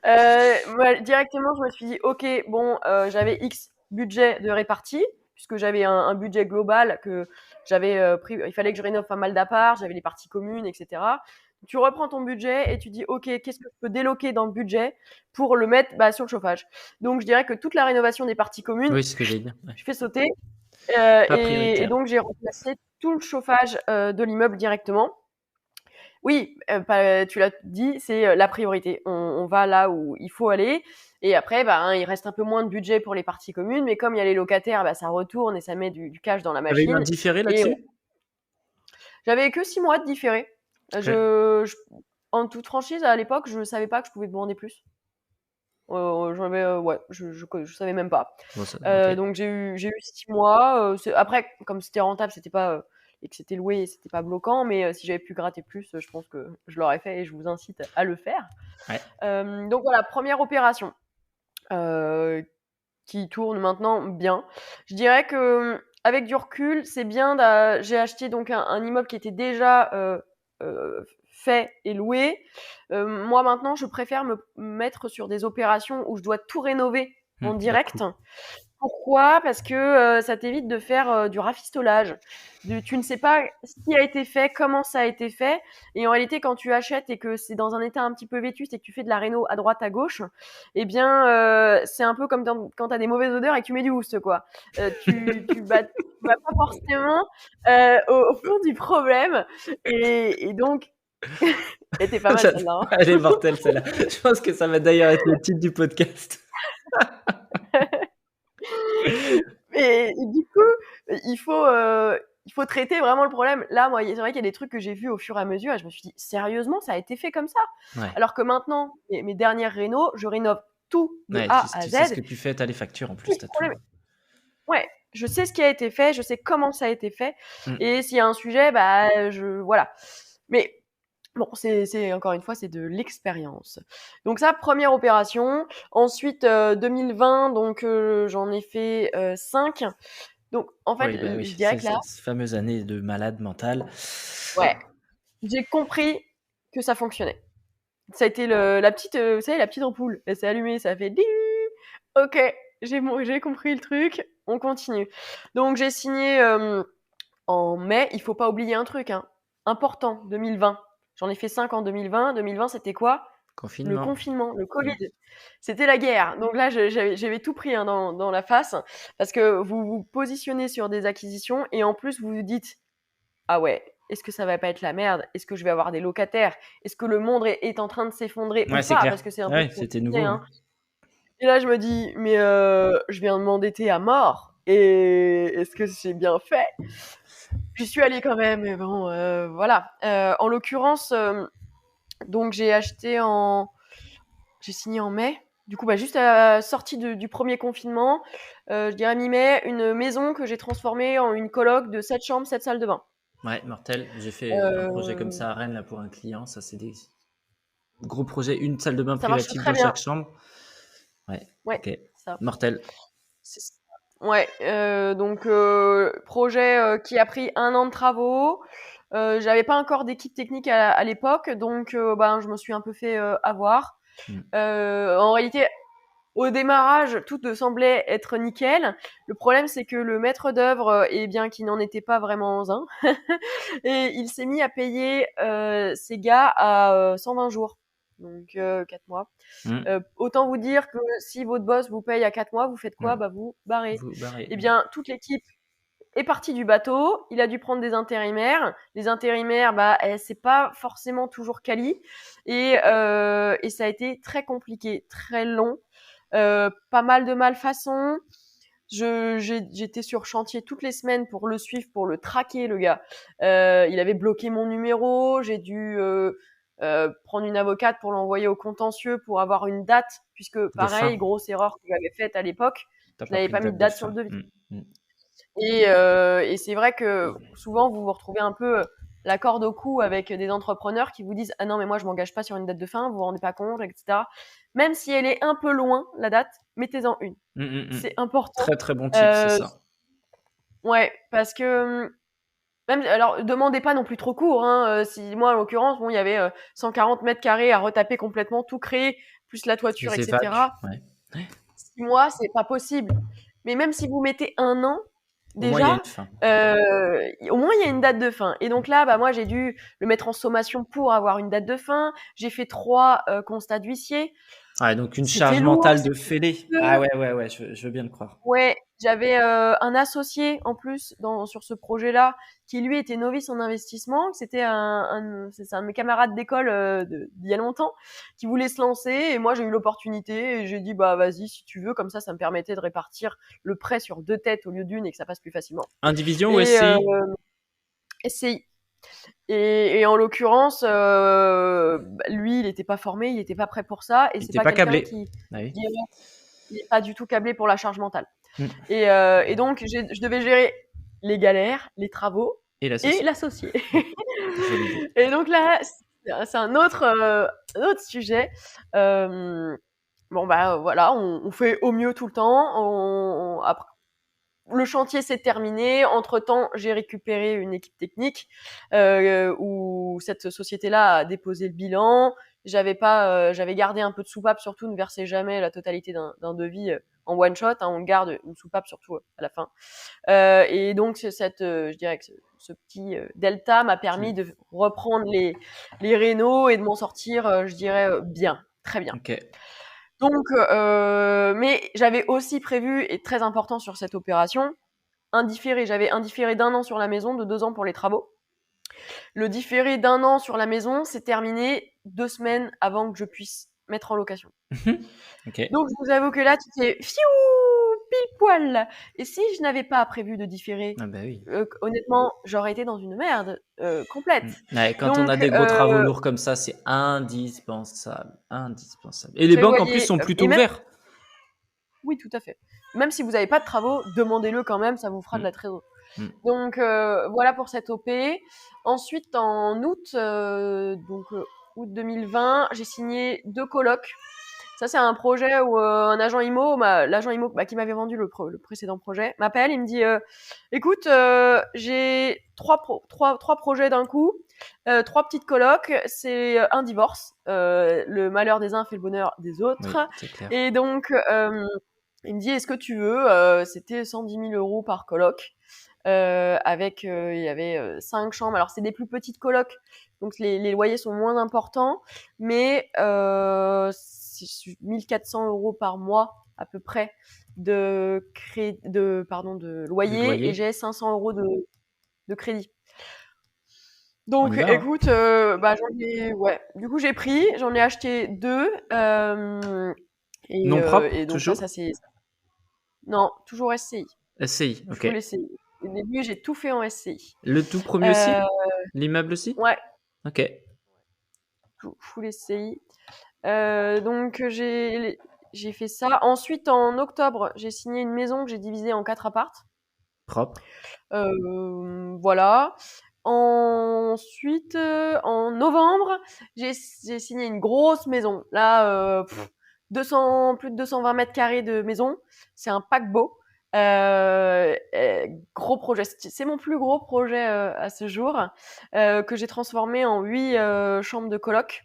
Voilà. Moi, directement, je me suis dit, ok, bon, j'avais X budget de répartie, puisque j'avais un budget global que j'avais pris. Il fallait que je rénove pas mal d'appart, j'avais les parties communes, etc. Tu reprends ton budget et tu dis, ok, qu'est-ce que je peux déloquer dans le budget pour le mettre sur le chauffage. Donc, je dirais que toute la rénovation des parties communes, Oui, c'est ce que j'allais dire. Ouais. je fais sauter. Pas Et prioritaire. donc, j'ai remplacé tout le chauffage de l'immeuble directement. Oui, tu l'as dit, c'est la priorité. On va là où il faut aller. Et après, il reste un peu moins de budget pour les parties communes, mais comme il y a les locataires, ça retourne et ça met du cash dans la T'avais eu un machine. différé Et là-dessus? j'avais que 6 mois de différé. Ok. En toute franchise, à l'époque, je savais pas que je pouvais demander plus. Je savais même pas. Bon, ça, ok. Donc j'ai eu 6 mois. Après, comme c'était rentable, c'était pas et que c'était loué, c'était pas bloquant. Mais si j'avais pu gratter plus, je pense que je l'aurais fait et je vous incite à le faire. Ouais. Donc voilà, première opération qui tourne maintenant bien. Je dirais que avec du recul, c'est bien. J'ai acheté donc un immeuble qui était déjà fait et loué. Moi maintenant, je préfère me mettre sur des opérations où je dois tout rénover en Bah, direct. cool. Pourquoi? Parce que ça t'évite de faire du rafistolage. Tu ne sais pas ce qui a été fait, comment ça a été fait. Et en réalité, quand tu achètes et que c'est dans un état un petit peu vétuste et que tu fais de la réno à droite, à gauche, eh bien, c'est un peu comme quand tu as des mauvaises odeurs et que tu mets du houst, quoi. Tu vas pas forcément au fond du problème. Et donc, elle était pas mal celle-là, hein. Elle est mortelle celle-là. Je pense que ça va d'ailleurs être le titre du podcast. Et du coup, il faut traiter vraiment le problème. Là, moi, c'est vrai qu'il y a des trucs que j'ai vus au fur et à mesure et je me suis dit, sérieusement, ça a été fait comme ça? Ouais. Alors que maintenant, mes dernières rénos, je rénove tout de Ouais, A à tu sais ce Z. que tu fais, t'as les factures en plus, Oui, t'as le tout. problème, ouais, je sais ce qui a été fait, je sais comment ça a été fait. Mm. Et s'il y a un sujet, voilà. Mais bon, c'est encore une fois, c'est de l'expérience. Donc ça, première opération. Ensuite, 2020, donc j'en ai fait 5. Donc en fait, Oui, bah oui, je dirais c'est que là, cette fameuse année de malade mental. ouais, j'ai compris que ça fonctionnait. Ça a été la petite, vous savez, la petite ampoule. Elle s'est allumée, ça a fait ding. Ok, j'ai compris le truc. On continue. Donc j'ai signé en mai. Il faut pas oublier un truc, hein, important. 2020. J'en ai fait 5 en 2020. 2020, c'était quoi? Le Confinement. confinement, le Covid. C'était la guerre. Donc là, j'avais tout pris, hein, dans la face parce que vous vous positionnez sur des acquisitions et en plus vous vous dites, ah ouais, est-ce que ça va pas être la merde? Est-ce que je vais avoir des locataires? Est-ce que le monde est en train de s'effondrer ou Ouais, c'est pas? clair. Parce que c'est un peu Ouais, ce qu'on c'était disait, nouveau. hein. Hein. Et là, je me dis, mais je viens de m'endetter à mort. Et est-ce que j'ai bien fait? J'y suis allée quand même, mais bon, voilà. En l'occurrence, donc j'ai signé en mai. Du coup, juste à la sortie du premier confinement, je dirais mi-mai, une maison que j'ai transformée en une coloc de 7 chambres, 7 salles de bain. Ouais, mortel. J'ai fait un projet comme Euh, ça à Rennes là, pour un client. Ça, c'est des gros projets. Une salle de bain Ça marche privative très dans bien. chaque chambre. Ouais, Ouais, ok. ça. Mortel. C'est ça. Ouais, donc projet qui a pris 1 an de travaux. J'avais pas encore d'équipe technique à l'époque, donc je me suis un peu fait avoir. Mm. En réalité, au démarrage, tout semblait être nickel. Le problème, c'est que le maître d'œuvre, eh bien, qui n'en était pas vraiment un, et il s'est mis à payer ses gars à 120 jours, donc 4 mois. Mm. Autant vous dire que si votre boss vous paye à 4 mois, vous faites quoi? Ouais. Vous barrez. Vous barrez. Eh bien, toute l'équipe est partie du bateau. Il a dû prendre des intérimaires. Les intérimaires, c'est pas forcément toujours quali. Et ça a été très compliqué, très long. Pas mal de malfaçons. J'étais sur chantier toutes les semaines pour le suivre, pour le traquer, le gars. Il avait bloqué mon numéro. J'ai dû prendre une avocate pour l'envoyer au contentieux pour avoir une date, puisque De pareil, fin. grosse erreur que j'avais faite à l'époque, T'as je pas n'avais pris pas de mis date de de date sur fin. le devis. Et c'est vrai que souvent vous vous retrouvez un peu la corde au cou avec des entrepreneurs qui vous disent ah non mais moi je m'engage pas sur une date de fin, vous vous rendez pas compte, etc. Même si elle est un peu loin la date, mettez-en une. C'est important. Très très bon tip, c'est ça. Ouais, parce que même alors demandez pas non plus trop court. Hein, si moi en l'occurrence bon il y avait 140 mètres carrés à retaper complètement, tout créer, plus la toiture, Les etc. évacs, ouais. 6 mois c'est pas possible. Mais même si vous mettez 1 an, Au moins, il y a déjà, une fin. au moins il y a une date de fin. Et donc là, bah moi j'ai dû le mettre en sommation pour avoir une date de fin. J'ai fait 3 constats d'huissier. Ouais, donc une C'était charge lourd, mentale de c'était fêlé. dur. Ah ouais, je veux bien le croire. Ouais, j'avais un associé en plus sur ce projet-là qui lui était novice en investissement. C'était c'est un de mes camarades d'école d'il y a longtemps qui voulait se lancer et moi j'ai eu l'opportunité et j'ai dit bah vas-y si tu veux, comme ça me permettait de répartir le prêt sur 2 têtes au lieu d'une et que ça passe plus facilement. Indivision ou Et SCI? SCI. Et en l'occurrence, lui, il n'était pas formé, il n'était pas prêt pour ça, et Il c'est était pas pas quelqu'un câblé. qui, Ah oui. je dirais, il est pas du tout câblé pour la charge mentale. Mm. Et donc, je devais gérer les galères, les travaux Et et l'associé. l'associé. Joli jeu. Et donc là, c'est un autre sujet. Bon bah voilà, on fait au mieux tout le temps. Après, le chantier s'est terminé. Entre-temps, j'ai récupéré une équipe technique où cette société-là a déposé le bilan. J'avais gardé un peu de soupape, surtout ne versez jamais la totalité d'un devis en one shot. Hein, on garde une soupape surtout à la fin. Et donc je dirais que ce petit delta m'a permis de reprendre les rénaux et de m'en sortir, je dirais bien, très bien. Ok. Donc, mais j'avais aussi prévu, et très important sur cette opération, j'avais un différé d'1 an sur la maison, de 2 ans pour les travaux. Le différé d'1 an sur la maison s'est terminé 2 semaines avant que je puisse mettre en location. Ok. Donc, je vous avoue que là, tu fais pile poil. Et si je n'avais pas prévu de différer, Ah bah oui. honnêtement, j'aurais été dans une merde complète. Ouais, quand Donc, on a des gros travaux lourds comme ça, c'est indispensable. Et les banques en plus sont plutôt ouverts. Oui, tout à fait. Même si vous n'avez pas de travaux, demandez-le quand même, ça vous fera de la trésorerie. Donc voilà pour cette OP. Ensuite, en août, août 2020, j'ai signé 2 colocs. Ça, c'est un projet où un agent IMO, l'agent IMO qui m'avait vendu le précédent projet, m'appelle, il me dit écoute, j'ai 3 projets d'un coup, 3 petites colocs, c'est un divorce. Le malheur des uns fait le bonheur des autres. Oui, c'est clair. Et donc, il me dit est-ce que tu veux c'était 110 000 € par coloc. Il y avait 5 chambres. Alors, c'est des plus petites colocs, donc les loyers sont moins importants, mais c'est 1400 € par mois à peu près de loyer, et j'ai 500 € de crédit. Donc, écoute, du coup, j'en ai acheté 2. Non propre, et donc toujours ça c'est... Non, toujours SCI. SCI, ok. Full SCI. Au début, j'ai tout fait en SCI. Le tout premier aussi? L'immeuble aussi? Ouais. Ok. Full SCI. Donc, j'ai fait ça. Ensuite, en octobre, j'ai signé une maison que j'ai divisée en 4 appartes. Propre. Voilà. Ensuite, en novembre, j'ai signé une grosse maison. Là, plus de 220 mètres carrés de maison. C'est un paquebot. Gros projet. C'est mon plus gros projet à ce jour, que j'ai transformé en 8 chambres de coloc.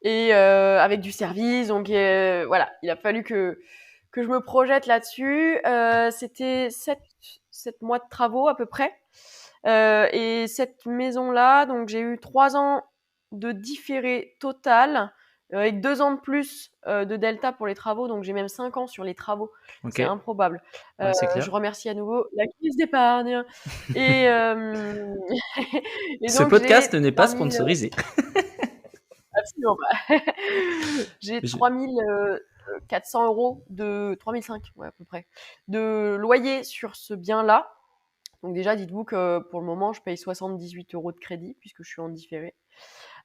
Et avec du service. Donc voilà, il a fallu que je me projette là-dessus. C'était 7 mois de travaux à peu près. Et cette maison-là, donc j'ai eu 3 ans de différé total, avec 2 ans de plus de delta pour les travaux, donc j'ai même 5 ans sur les travaux. Okay. C'est improbable. Ouais, c'est clair. Je remercie à nouveau la caisse d'épargne. Et, et ce donc, podcast n'est pas sponsorisé. Absolument pas. J'ai 3000 400 euros de 3005, ouais, à peu près, de loyer sur ce bien-là. Donc déjà, dites-vous que pour le moment, je paye 78 euros de crédit puisque je suis en différé.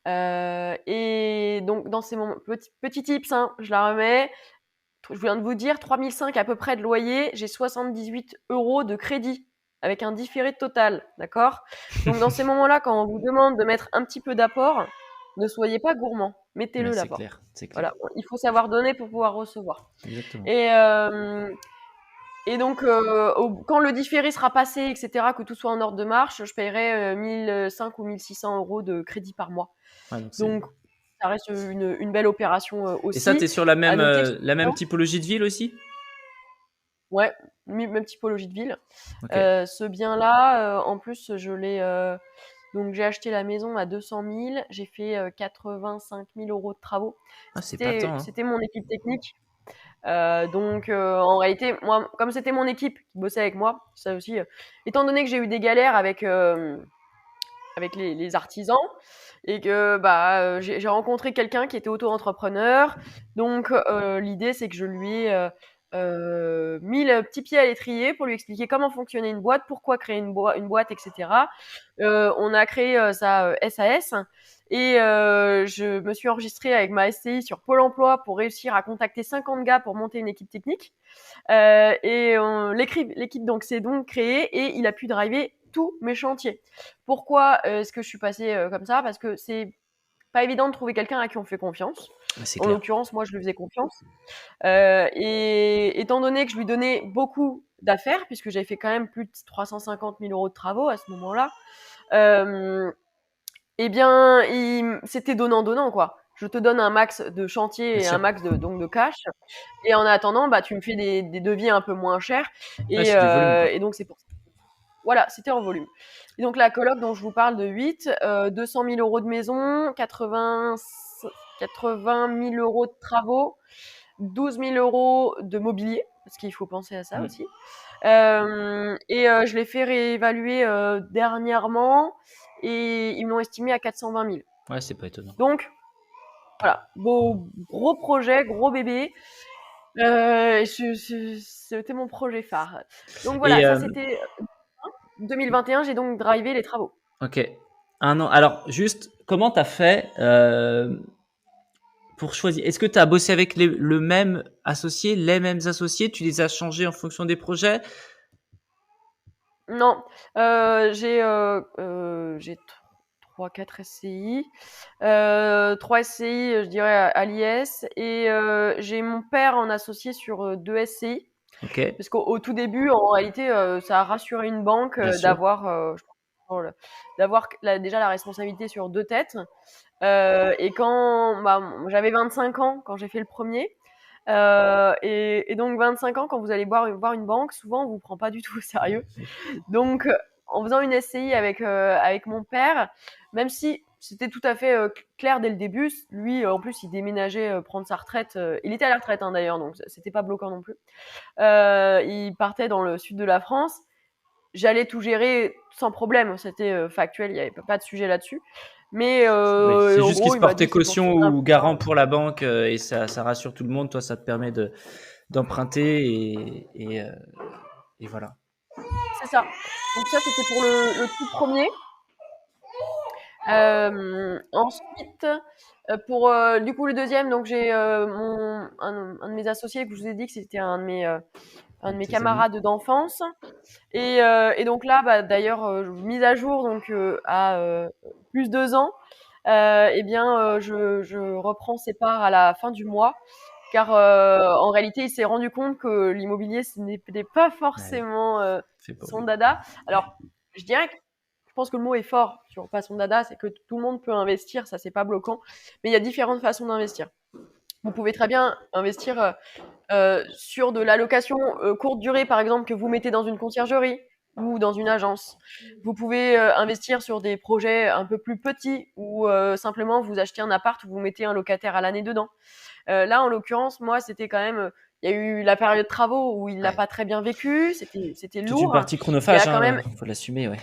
Et donc, dans ces moments, petit tips, hein, je la remets. Je viens de vous dire 3005 à peu près de loyer, j'ai 78 euros de crédit avec un différé total, d'accord? Donc dans ces moments-là, quand on vous demande de mettre un petit peu d'apport, ne soyez pas gourmand, mettez-le Ouais, c'est l'apport. clair, c'est clair. Voilà, il faut savoir donner pour pouvoir recevoir. Exactement. Et donc, quand le différé sera passé, etc., que tout soit en ordre de marche, je paierai 1005 ou 1600 euros de crédit par mois. Ouais, donc Donc, ça reste une belle opération Et ça, aussi. t'es sur la À même, noter que la même typologie de ville aussi? ouais, même typologie de ville. Ok. Ce bien-là, en plus, donc j'ai acheté la maison à 200 000, j'ai fait 85 000 euros de travaux. Ah, c'est pas tant, hein. C'était mon équipe technique. Donc, en réalité, moi, comme c'était mon équipe qui bossait avec moi, ça aussi, étant donné que j'ai eu des galères avec les artisans et que j'ai rencontré quelqu'un qui était auto-entrepreneur. Donc, l'idée, c'est que je lui ai mis le petit pied à l'étrier pour lui expliquer comment fonctionnait une boîte, pourquoi créer une boîte, etc. On a créé sa SAS et je me suis enregistrée avec ma SCI sur Pôle emploi pour réussir à contacter 50 gars pour monter une équipe technique. Et l'équipe donc s'est donc créée et il a pu driver tous mes chantiers. Pourquoi est-ce que je suis passée comme ça? Parce que c'est pas évident de trouver quelqu'un à qui on fait confiance. C'est En clair. l'occurrence, moi, je lui faisais confiance. Et étant donné que je lui donnais beaucoup d'affaires, puisque j'avais fait quand même plus de 350 000 euros de travaux à ce moment-là, eh bien, c'était donnant-donnant, quoi. Je te donne un max de chantier Bien et un sûr. max de cash. Et en attendant, tu me fais des devis un peu moins chers. Ouais, c'est du volume, quoi. Et donc, c'est pour ça. Voilà, c'était en volume. Et donc, la coloc dont je vous parle de 8, 200 000 euros de maison, 80 000 euros de travaux, 12 000 euros de mobilier, parce qu'il faut penser à ça aussi. Je l'ai fait réévaluer dernièrement et ils me l'ont estimé à 420 000. Ouais, c'est pas étonnant. Donc, voilà, gros projet, gros bébé. C'était mon projet phare. Donc voilà, ça c'était 2021, j'ai donc drivé les travaux. Ok. 1 an. Alors, juste, comment t'as fait pour choisir? Est-ce que tu as bossé avec le même associé, les mêmes associés? Tu les as changés en fonction des projets? Non, j'ai 3-4 SCI. 3 SCI, je dirais, à l'IS. Et j'ai mon père en associé sur 2 SCI. Ok. Parce qu'au tout début, en réalité, ça a rassuré une banque Bien sûr. d'avoir déjà la responsabilité sur 2 têtes. Et quand j'avais 25 ans quand j'ai fait le premier. Et donc 25 ans, quand vous allez voir une banque, souvent on vous prend pas du tout au sérieux. Donc en faisant une SCI avec mon père, même si c'était tout à fait clair dès le début, lui en plus il déménageait prendre sa retraite, il était à la retraite hein, d'ailleurs, donc c'était pas bloquant non plus. Il partait dans le sud de la France. J'allais tout gérer sans problème, c'était factuel, il n'y avait pas de sujet là-dessus. Mais c'est juste qu'il se portait c'est pour caution tourner un ou peu. garant pour la banque et ça rassure tout le monde. Toi, ça te permet d'emprunter et voilà. C'est ça. Donc ça, c'était pour le tout premier. Ensuite, pour du coup le deuxième, donc j'ai un de mes associés que je vous ai dit que c'était un de mes Tes camarades d'enfance. Et donc là, d'ailleurs, mise à jour donc à plus 2 ans, je reprends ses parts à la fin du mois. Car en réalité, il s'est rendu compte que l'immobilier, ce n'était pas forcément son dada. Alors, je dirais que je pense que le mot est fort sur pas son dada, c'est que tout le monde peut investir, ça c'est pas bloquant. Mais il y a différentes façons d'investir. Vous pouvez très bien investir sur de la location courte durée, par exemple, que vous mettez dans une conciergerie ou dans une agence. Vous pouvez investir sur des projets un peu plus petits ou simplement vous achetez un appart où vous mettez un locataire à l'année dedans. Là, en l'occurrence, moi, c'était quand même... Il y a eu la période de travaux où il l'a pas très bien vécu, c'était Toute une lourd. partie chronophage, Il y a quand même... faut l'assumer, ouais.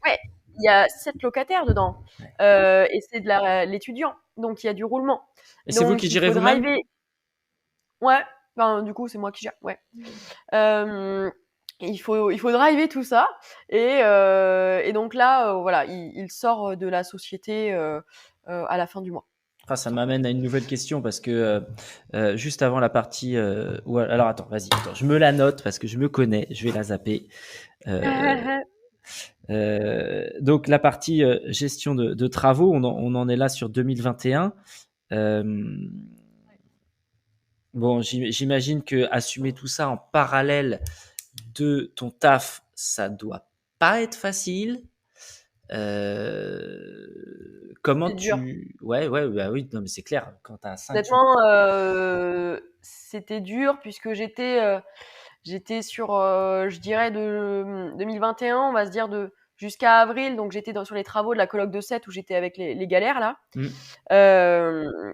Ouais, il y a 7 locataires dedans. Et c'est de l'étudiant, donc il y a du roulement. Et c'est vous qui gérez vous-même? Ouais, ben, du coup, c'est moi qui gère, ouais. Il faut driver tout ça et donc là, voilà, il sort de la société à la fin du mois. Ah, ça m'amène à une nouvelle question parce que juste avant la partie, alors attends, vas-y, attends, je me la note parce que je me connais, je vais la zapper. Donc la partie gestion de travaux, on en est là sur 2021. Bon, j'imagine que assumer tout ça en parallèle de ton taf, ça doit pas être facile. Comment C'est dur. ouais, bah oui, non, mais c'est clair. Quand t'as 5 Honnêtement, c'était dur puisque j'étais sur, je dirais de 2021, on va se dire jusqu'à avril, donc j'étais sur les travaux de la coloc de 7 où j'étais avec les galères là.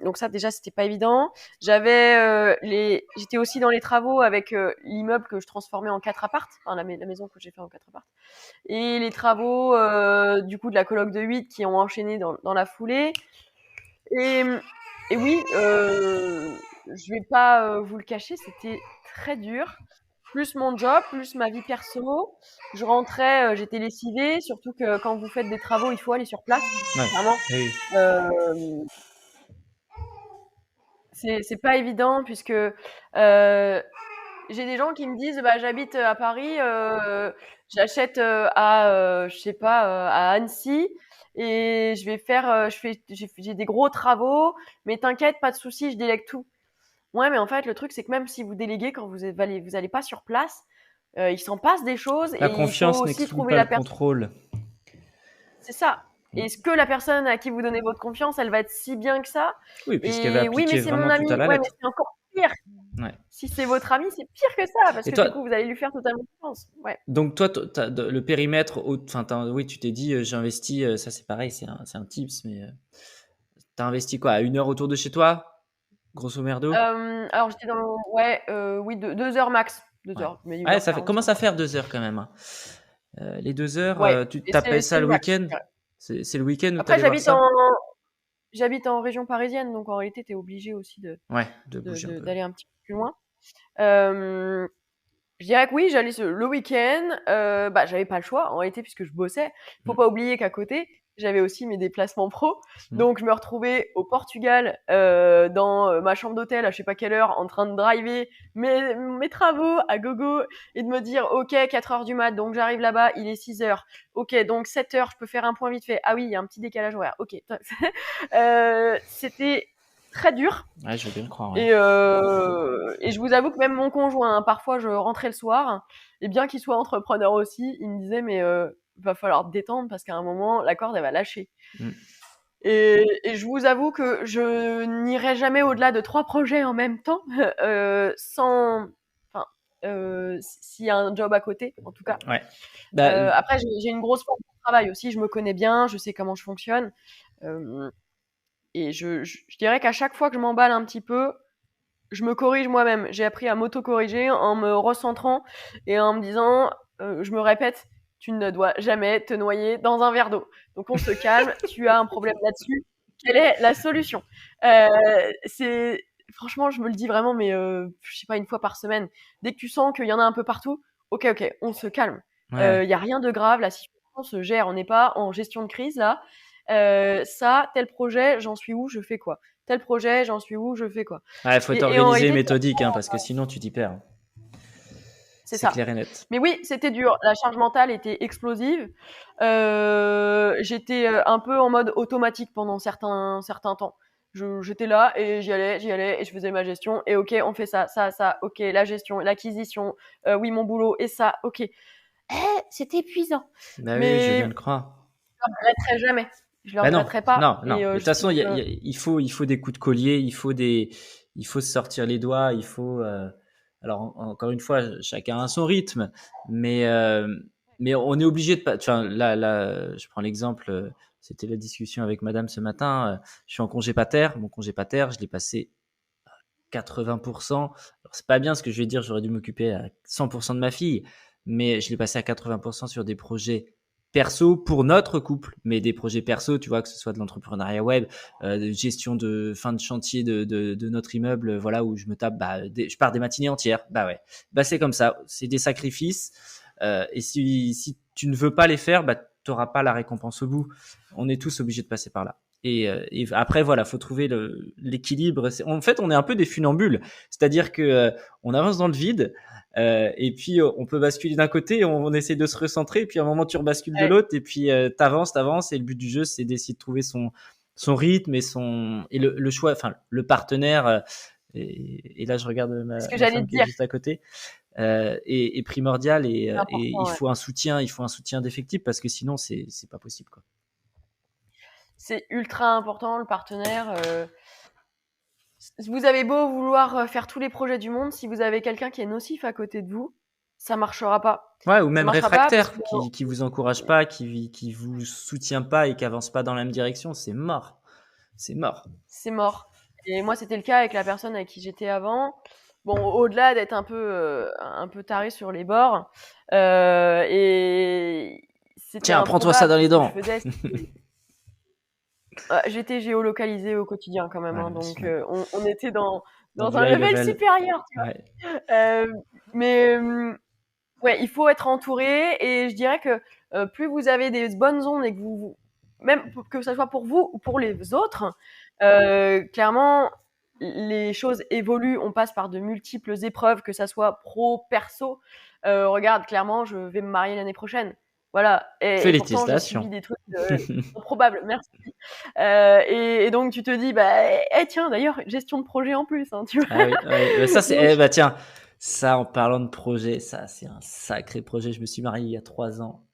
Donc ça déjà c'était pas évident. J'étais aussi dans les travaux avec l'immeuble que je transformais en 4 appartes, enfin la maison que j'ai fait en 4 appartes. Et les travaux du coup de la coloc de 8 qui ont enchaîné dans la foulée. Et oui, je vais pas vous le cacher, c'était très dur. Plus mon job, plus ma vie perso. Je rentrais, j'étais lessivée, surtout que quand vous faites des travaux, il faut aller sur place. Ouais. Vraiment. Oui. C'est pas évident puisque j'ai des gens qui me disent bah j'habite à Paris, j'achète je sais pas à Annecy et je vais faire j'ai des gros travaux, mais t'inquiète, pas de souci, je délègue tout. Ouais, mais en fait le truc c'est que même si vous déléguez quand vous allez pas sur place, il s'en passe des choses La et il faut confiance aussi n'exclut trouver pas le la personne. contrôle. C'est ça. Est-ce que la personne à qui vous donnez votre confiance, elle va être si bien que ça? Oui, puisqu'elle va Et oui, mais appliquer c'est mon vraiment tout à ami. la Ouais, mais lettre. c'est encore pire. Ouais. Si c'est votre ami, c'est pire que ça, parce Et que du toi, coup, vous allez lui faire totalement confiance. Ouais. donc toi, le périmètre, enfin, oui, tu t'es dit, j'ai investi, ça c'est pareil, c'est un tips, mais t'as investi quoi, à 1 heure autour de chez toi, grosso merdo? Alors j'étais ouais, oui, 2 heures max. Deux Ouais. heures, mais Ouais, 1h45. commence à faire 2 heures quand même, hein. Les 2 heures, Ouais, tu et tapais ça c'est le le max, week-end? je dirais. C'est le week-end où Après, t'allais voir ça? j'habite en région parisienne, donc en réalité, t'es obligé aussi Ouais, de bouger un peu. d'aller un petit peu plus loin. Euh, Je dirais que oui, j'allais le week-end. Bah, j'avais pas le choix en réalité puisque je bossais. Faut pas oublier qu'à côté, j'avais aussi mes déplacements pro. Donc je me retrouvais au Portugal dans ma chambre d'hôtel à je sais pas quelle heure en train de driver mes travaux à gogo et de me dire OK, 4 heures du mat, donc j'arrive là-bas, il est 6 heures. OK, donc 7 heures, je peux faire un point vite fait. Ah oui, il y a un petit décalage horaire. OK. C'était très dur. Ouais, je veux bien le croire, ouais. Et je vous avoue que même mon conjoint, hein, parfois je rentrais le soir, et bien qu'il soit entrepreneur aussi, il me disait mais va falloir te détendre parce qu'à un moment la corde elle va lâcher. Et je vous avoue que je n'irai jamais au-delà de 3 projets en même temps, sans, enfin, s'il y a un job à côté, en tout cas. Ouais. Bah, Après j'ai une grosse forme de travail aussi, je me connais bien, je sais comment je fonctionne. Et je dirais qu'à chaque fois que je m'emballe un petit peu, je me corrige moi-même. J'ai appris à m'auto-corriger en me recentrant et en me disant, je me répète, tu ne dois jamais te noyer dans un verre d'eau. Donc on se calme, tu as un problème là-dessus. Quelle est la solution? C'est franchement, je me le dis vraiment, mais je sais pas, 1 fois par semaine. Dès que tu sens qu'il y en a un peu partout, ok, on se calme. ouais. Y a rien de grave, la situation se gère. On n'est pas en gestion de crise là. Ça, tel projet, j'en suis où? Je fais quoi? Tel projet, j'en suis où? Je fais quoi? Ouais, faut être Et en organisé et réalité, méthodique, hein, parce que sinon tu t'y perds. c'est C'est ça. clair et net. Mais oui, c'était dur. La charge mentale était explosive. J'étais un peu en mode automatique pendant certains temps. J'étais là et j'y allais et je faisais ma gestion. Et ok, on fait ça, ça, ça. Ok, la gestion, l'acquisition. Oui, mon boulot et ça. Ok. C'était épuisant. Bah oui, oui, je veux bien Mais le croire. je le regretterai jamais. Je le Bah non, regretterai pas. non, non. Et De toute je sais façon, que il faut des coups de collier, il faut se sortir les doigts, il faut. Alors encore une fois, chacun a son rythme, mais on est obligé de pas. Enfin, là, je prends l'exemple. C'était la discussion avec Madame ce matin. Je suis en congé pater. Mon congé pater, je l'ai passé à 80%. Alors c'est pas bien ce que je vais dire. J'aurais dû m'occuper à 100% de ma fille, mais je l'ai passé à 80% sur des projets perso pour notre couple, mais des projets perso, tu vois, que ce soit de l'entrepreneuriat web, de gestion de fin de chantier de notre immeuble, voilà, où je me tape, je pars des matinées entières. Bah ouais, bah c'est comme ça, c'est des sacrifices. Et si tu ne veux pas les faire, bah t'auras pas la récompense au bout. On est tous obligés de passer par là. Et après voilà, faut trouver l'équilibre. En fait, on est un peu des funambules, c'est-à-dire que on avance dans le vide. Et puis on peut basculer d'un côté, on essaie de se recentrer, et puis à un moment tu rebascules de Ouais. l'autre, et puis t'avances, et le but du jeu c'est d'essayer de trouver son rythme et le choix, enfin le partenaire. Et là je regarde C'est ce que ma j'allais femme te qui est dire. juste à côté, est primordial, C'est et important, il ouais. faut un soutien d'effectifs, parce que sinon c'est pas possible, quoi. C'est ultra important, le partenaire. Vous avez beau vouloir faire tous les projets du monde, si vous avez quelqu'un qui est nocif à côté de vous, ça marchera pas. Ouais, ou Ça même marchera pas parce que réfractaire, qui vous encourage pas, qui vous soutient pas et qui avance pas dans la même direction, c'est mort. C'est mort. c'est mort. Et moi, c'était le cas avec la personne avec qui j'étais avant. Bon, au-delà d'être un peu taré sur les bords, et c'était Tiens, prends-toi ça improbable. dans Tout les ce que je dents. faisais, j'étais géolocalisée au quotidien quand même, Ouais, hein, moi aussi, donc ouais. on était Dans dans du un high level level. supérieur, tu Ouais. vois. Mais ouais, il faut être entouré, et je dirais que plus vous avez des bonnes ondes et que même que ça soit pour vous ou pour les autres, clairement, les choses évoluent. On passe par de multiples épreuves, que ça soit pro, perso. Regarde, clairement, je vais me marier l'année prochaine. Voilà. Et pourtant, j'ai subi Félicitations. des trucs improbables. Merci. Et donc, tu te dis, tiens, d'ailleurs, gestion de projet en plus, hein, tu vois. Ah oui, ouais, bah ça c'est, Donc, tiens, ça en parlant de projet, ça c'est un sacré projet. Je me suis marié il y a 3 ans.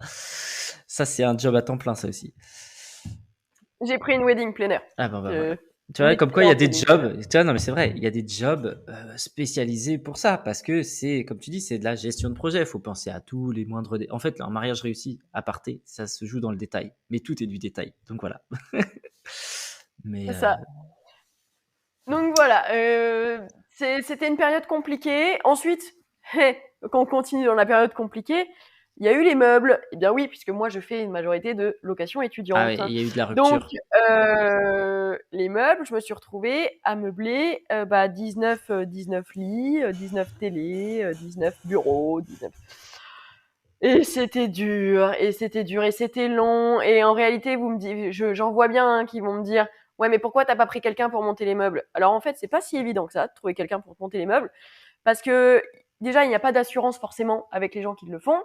Ça c'est un job à temps plein, ça aussi. j'ai pris une wedding planner. Ah bah voilà. Euh, Tu vois, comme quoi il y a excellente des wedding planner. jobs, tu vois, non mais c'est vrai, il y a des jobs spécialisés pour ça, parce que c'est, comme tu dis, c'est de la gestion de projet. Il faut penser à tous les moindres En fait, un mariage réussi, à parté, ça se joue dans le détail, mais tout est du détail. Donc voilà. Mais C'est ça. Donc voilà, c'était une période compliquée. Ensuite, quand on continue dans la période compliquée, il y a eu les meubles. Eh bien oui, puisque moi je fais une majorité de location ah étudiante. ouais, il y a eu de la Donc rupture. les meubles, je me suis retrouvée à meubler 19 lits, 19 télés, 19 bureaux, 19... Et c'était dur, et c'était dur, et c'était long. Et en réalité, vous me dites, j'en vois bien qui vont me dire, ouais, mais pourquoi t'as pas pris quelqu'un pour monter les meubles? Alors en fait, c'est pas si évident que ça, de trouver quelqu'un pour monter les meubles, parce que déjà, il n'y a pas d'assurance forcément avec les gens qui le font.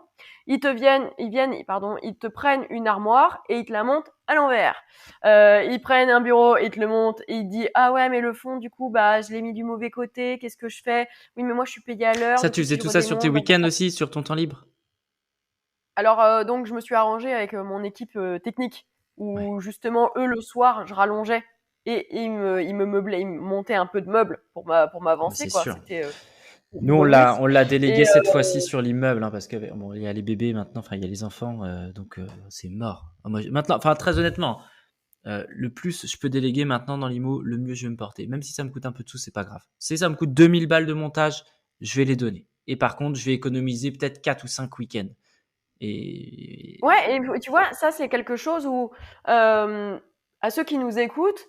Ils te prennent une armoire et ils te la montent à l'envers. Ils prennent un bureau et ils te le montent et ils te disent, ah ouais, mais le fond, du coup, je l'ai mis du mauvais côté, qu'est-ce que je fais? Oui, mais moi, je suis payée à l'heure, Ça, du tu coup, faisais si je tout ça sur tes redémonte, week-ends aussi, sur ton temps libre? alors, donc je me suis arrangée avec mon équipe technique, Ouais, où justement eux le soir je rallongeais, et ils me meublaient, ils me montaient un peu de meubles pour bah, c'est m'avancer, quoi. sûr. C'était du Nous, bonus. on l'a délégué Et cette fois-ci sur l'immeuble, hein, parce que bon, il y a les bébés maintenant, enfin, il y a les enfants, donc c'est mort. Moi, maintenant, enfin, très honnêtement, le plus je peux déléguer maintenant dans l'IMO, le mieux je vais me porter. Même si ça me coûte un peu de sous, c'est pas grave. Si ça me coûte 2000 balles de montage, je vais les donner. Et par contre, je vais économiser peut-être 4 ou 5 week-ends. Et ouais, et tu vois, ça c'est quelque chose où à ceux qui nous écoutent,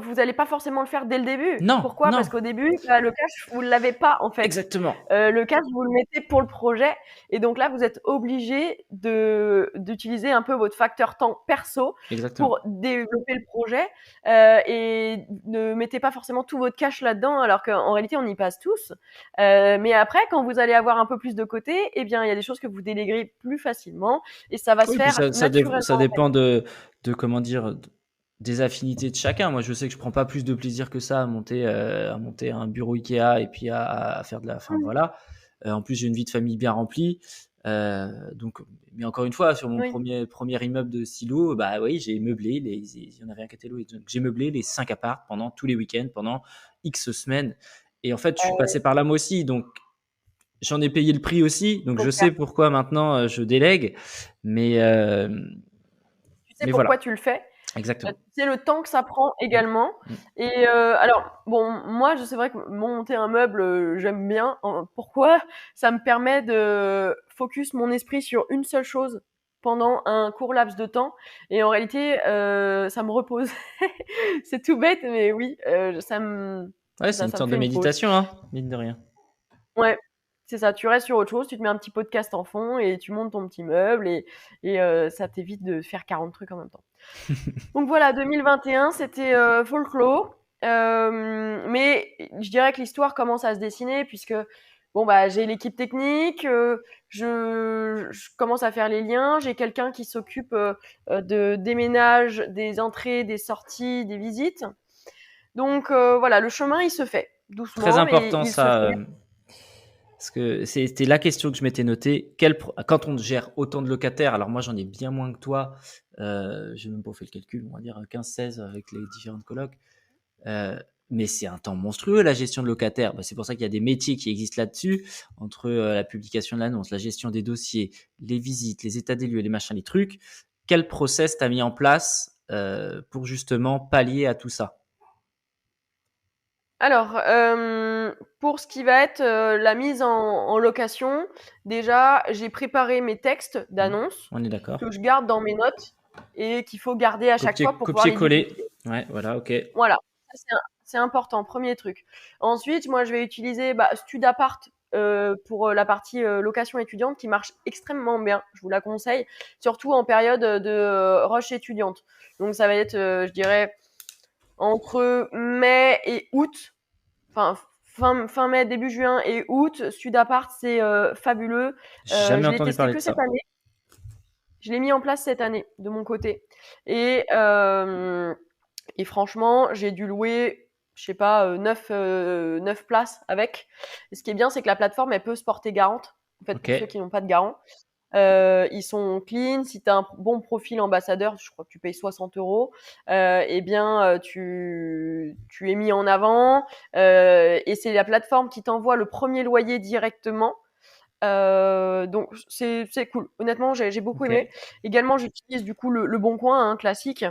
vous n'allez pas forcément le faire dès le début. non, Pourquoi? non, Parce qu'au début, le cash vous l'avez pas en fait. exactement, Le cash, vous le mettez pour le projet, et donc là, vous êtes obligé d'utiliser un peu votre facteur temps perso exactement. pour développer le projet, et ne mettez pas forcément tout votre cash là-dedans, alors qu'en réalité, on y passe tous. Mais après, quand vous allez avoir un peu plus de côté, eh bien, il y a des choses que vous déléguerez plus facilement, et ça va se Oui, puis faire ça naturellement. dépend de comment dire, des affinités de chacun. Moi, je sais que je prends pas plus de plaisir que ça à monter un bureau Ikea, et puis à faire de la, enfin Mmh, voilà. En plus, j'ai une vie de famille bien remplie. Donc, mais encore une fois, sur mon oui. premier immeuble de silo, bah oui, j'ai meublé il y en avait un qui était loué. Donc, j'ai meublé les 5 apparts pendant tous les week-ends, pendant X semaines. Et en fait, je suis passé par là moi aussi. Donc, j'en ai payé le prix aussi. Donc, C'est je clair. sais pourquoi maintenant je délègue. Mais, Tu sais voilà. pourquoi tu le fais? Exactement. C'est le temps que ça prend Mm, également. mm. Et alors, bon, moi, c'est vrai que monter un meuble, j'aime bien. Pourquoi? Ça me permet de focus mon esprit sur une seule chose. pendant un court laps de temps. Et en réalité, ça me repose. C'est tout bête, mais oui, ça me Ouais, c'est c'est ça, une ça me sorte de fait une pause. méditation, hein, mine de rien. Ouais, c'est ça. Tu restes sur autre chose, tu te mets un petit podcast en fond et tu montes ton petit meuble et ça t'évite de faire 40 trucs en même temps. Donc voilà, 2021, c'était folklore. Mais je dirais que l'histoire commence à se dessiner puisque bon bah j'ai l'équipe technique, je commence à faire les liens, j'ai quelqu'un qui s'occupe des ménages, des entrées, des sorties, des visites. Donc voilà, le chemin il se fait Très doucement, mais important il se ça, fait. parce que c'était la question que je m'étais notée. Quand on gère autant de locataires, alors moi j'en ai bien moins que toi, j'ai même pas fait le calcul, on va dire 15-16 avec les différentes colocs. Euh, mais c'est un temps monstrueux la gestion de locataires. Bah, c'est pour ça qu'il y a des métiers qui existent là-dessus, entre la publication de l'annonce, la gestion des dossiers, les visites, les états des lieux, les machins, les trucs. Quel process t'as mis en place pour justement pallier à tout ça? Alors, pour ce qui va être la mise en location, déjà, j'ai préparé mes textes d'annonce On est d'accord. que je garde dans mes notes et qu'il faut garder à chaque fois pour pouvoir les Copier-coller. dupliquer. Ouais, voilà, ok. Voilà, ça c'est important, premier truc. Ensuite, moi, je vais utiliser Studapart pour la partie location étudiante qui marche extrêmement bien. Je vous la conseille, surtout en période de rush étudiante. Donc, ça va être, je dirais, entre mai et août. Enfin, fin mai, début juin et août, Studapart, c'est fabuleux. J'ai jamais Je l'ai entendu testé parler que de ça. cette année. Je l'ai mis en place cette année, de mon côté. Et franchement, j'ai dû louer, je sais pas, 9 places avec. Et ce qui est bien, c'est que la plateforme, elle peut se porter garante. En fait, pour ceux Ok. qui n'ont pas de garant. Ils sont clean. Si tu as un bon profil ambassadeur, je crois que tu payes 60 euros, eh bien, tu es mis en avant. Et c'est la plateforme qui t'envoie le premier loyer directement. Donc c'est cool. Honnêtement, j'ai beaucoup Ok. aimé. Également, j'utilise du coup le Bon Coin, hein, classique.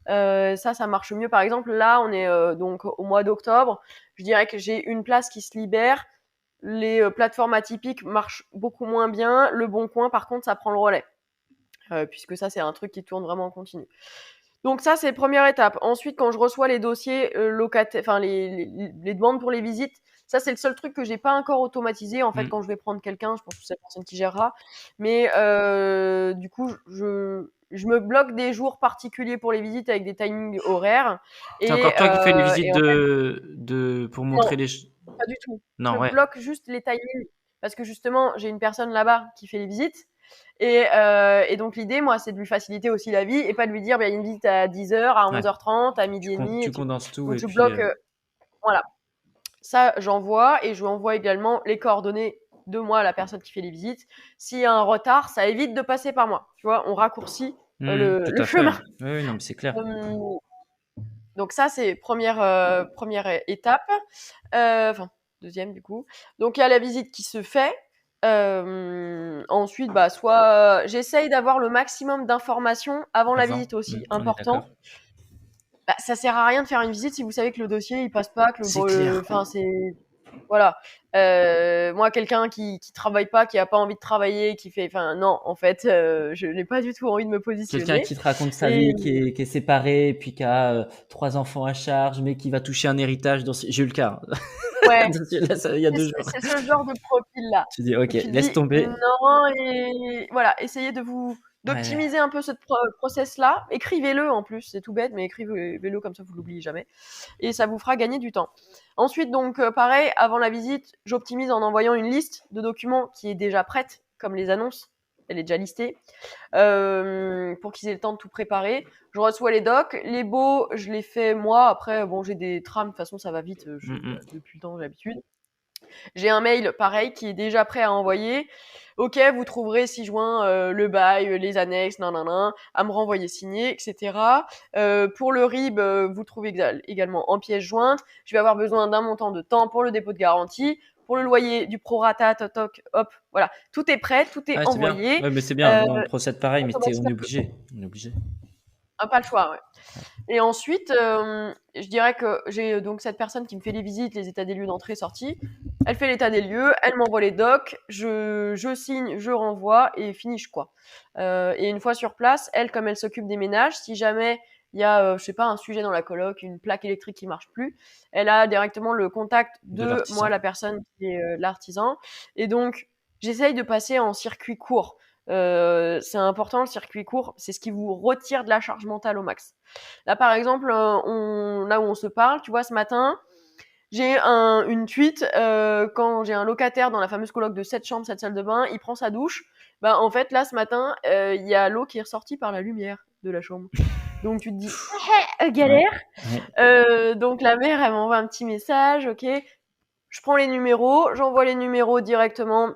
Ça marche mieux. Par exemple, là, on est donc au mois d'octobre. Je dirais que j'ai une place qui se libère. Les plateformes atypiques marchent beaucoup moins bien. Le Bon Coin, par contre, ça prend le relais. Puisque ça, c'est un truc qui tourne vraiment en continu. Donc ça, c'est première étape. Ensuite, quand je reçois les dossiers locataires, enfin les demandes pour les visites, ça c'est le seul truc que j'ai pas encore automatisé. En fait, Mm. quand je vais prendre quelqu'un, je pense que c'est la personne qui gérera. Mais du coup, je me bloque des jours particuliers pour les visites avec des timings horaires. C'est Et, encore toi qui fais les visites et en fait, pour non, montrer les. pas du tout. Non, Je ouais. bloque juste les timings parce que justement, j'ai une personne là-bas qui fait les visites. Et donc l'idée, moi, c'est de lui faciliter aussi la vie et pas de lui dire, il y a une visite à 10h, à Ouais. 11h30, à midi et demi. Tu condenses tout Donc et je puis. bloque, voilà. Ça, j'envoie et je lui envoie également les coordonnées de moi, la personne qui fait les visites. S'il y a un retard, ça évite de passer par moi. Tu vois, on raccourcit Tout le à fait. chemin. Oui, oui, non, mais c'est clair. Donc ça, c'est première étape. Enfin, deuxième du coup. Donc il y a la visite qui se fait. Ensuite, soit j'essaye d'avoir le maximum d'informations avant la Avant. visite aussi, On est important. d'accord. Ça sert à rien de faire une visite si vous savez que le dossier il passe pas, que C'est clair. enfin c'est voilà. Moi, quelqu'un qui travaille pas, qui a pas envie de travailler, qui fait, enfin non, en fait, je n'ai pas du tout envie de me Quelqu'un positionner. qui te raconte sa Et vie, qui est séparé, puis qui a 3 enfants à charge, mais qui va toucher un héritage. J'ai eu le cas. ouais, Là, il y a 2 jours. c'est ce genre de profil-là. Tu dis, ok, Tu te laisse dis tomber. non et voilà, essayez Ouais. d'optimiser un peu ce process-là. Écrivez-le en plus, c'est tout bête, mais écrivez-le comme ça vous l'oubliez jamais. Et ça vous fera gagner du temps. Ensuite, donc pareil, avant la visite, j'optimise en envoyant une liste de documents qui est déjà prête, comme les annonces. Elle est déjà listée, pour qu'ils aient le temps de tout préparer. Je reçois les docs. Les baux, je les fais moi. Après, bon, j'ai des trames, de toute façon, ça va vite. Depuis le temps, j'ai l'habitude. J'ai un mail pareil qui est déjà prêt à envoyer. Ok, vous trouverez 6 juin le bail, les annexes, à me renvoyer signé, etc. Pour le RIB, vous trouvez également en pièce jointe. Je vais avoir besoin d'un montant de temps pour le dépôt de garantie. Pour le loyer du prorata, toc, toc, hop, voilà. Tout est prêt, tout est Ouais, c'est bien. envoyé. Ouais, mais c'est bien. Euh, Nous, on procède pareil, mais on est automatiquement. obligé. On est obligé. Ah, pas le choix, ouais. Et ensuite, je dirais que j'ai donc cette personne qui me fait les visites, les états des lieux d'entrée-sortie. Elle fait l'état des lieux, elle m'envoie les docs, je signe, je renvoie et finish quoi. Et une fois sur place, elle, comme elle s'occupe des ménages, si jamais il y a, je sais pas, un sujet dans la coloc, une plaque électrique qui marche plus, elle a directement le contact De de moi, l'artisan. la personne qui est l'artisan. Et donc, j'essaye de passer en circuit court. C'est important le circuit court, c'est ce qui vous retire de la charge mentale au max. Là, par exemple, là où on se parle, tu vois, ce matin, j'ai une tweet quand j'ai un locataire dans la fameuse coloc de 7 chambres, 7 salles de bain, il prend sa douche. Bah, en fait, là, ce matin, il y a l'eau qui est ressortie par la lumière de la chambre. Donc, tu te dis, galère. Donc, la mère, elle m'envoie un petit message, ok. Je prends les numéros, j'envoie les numéros directement,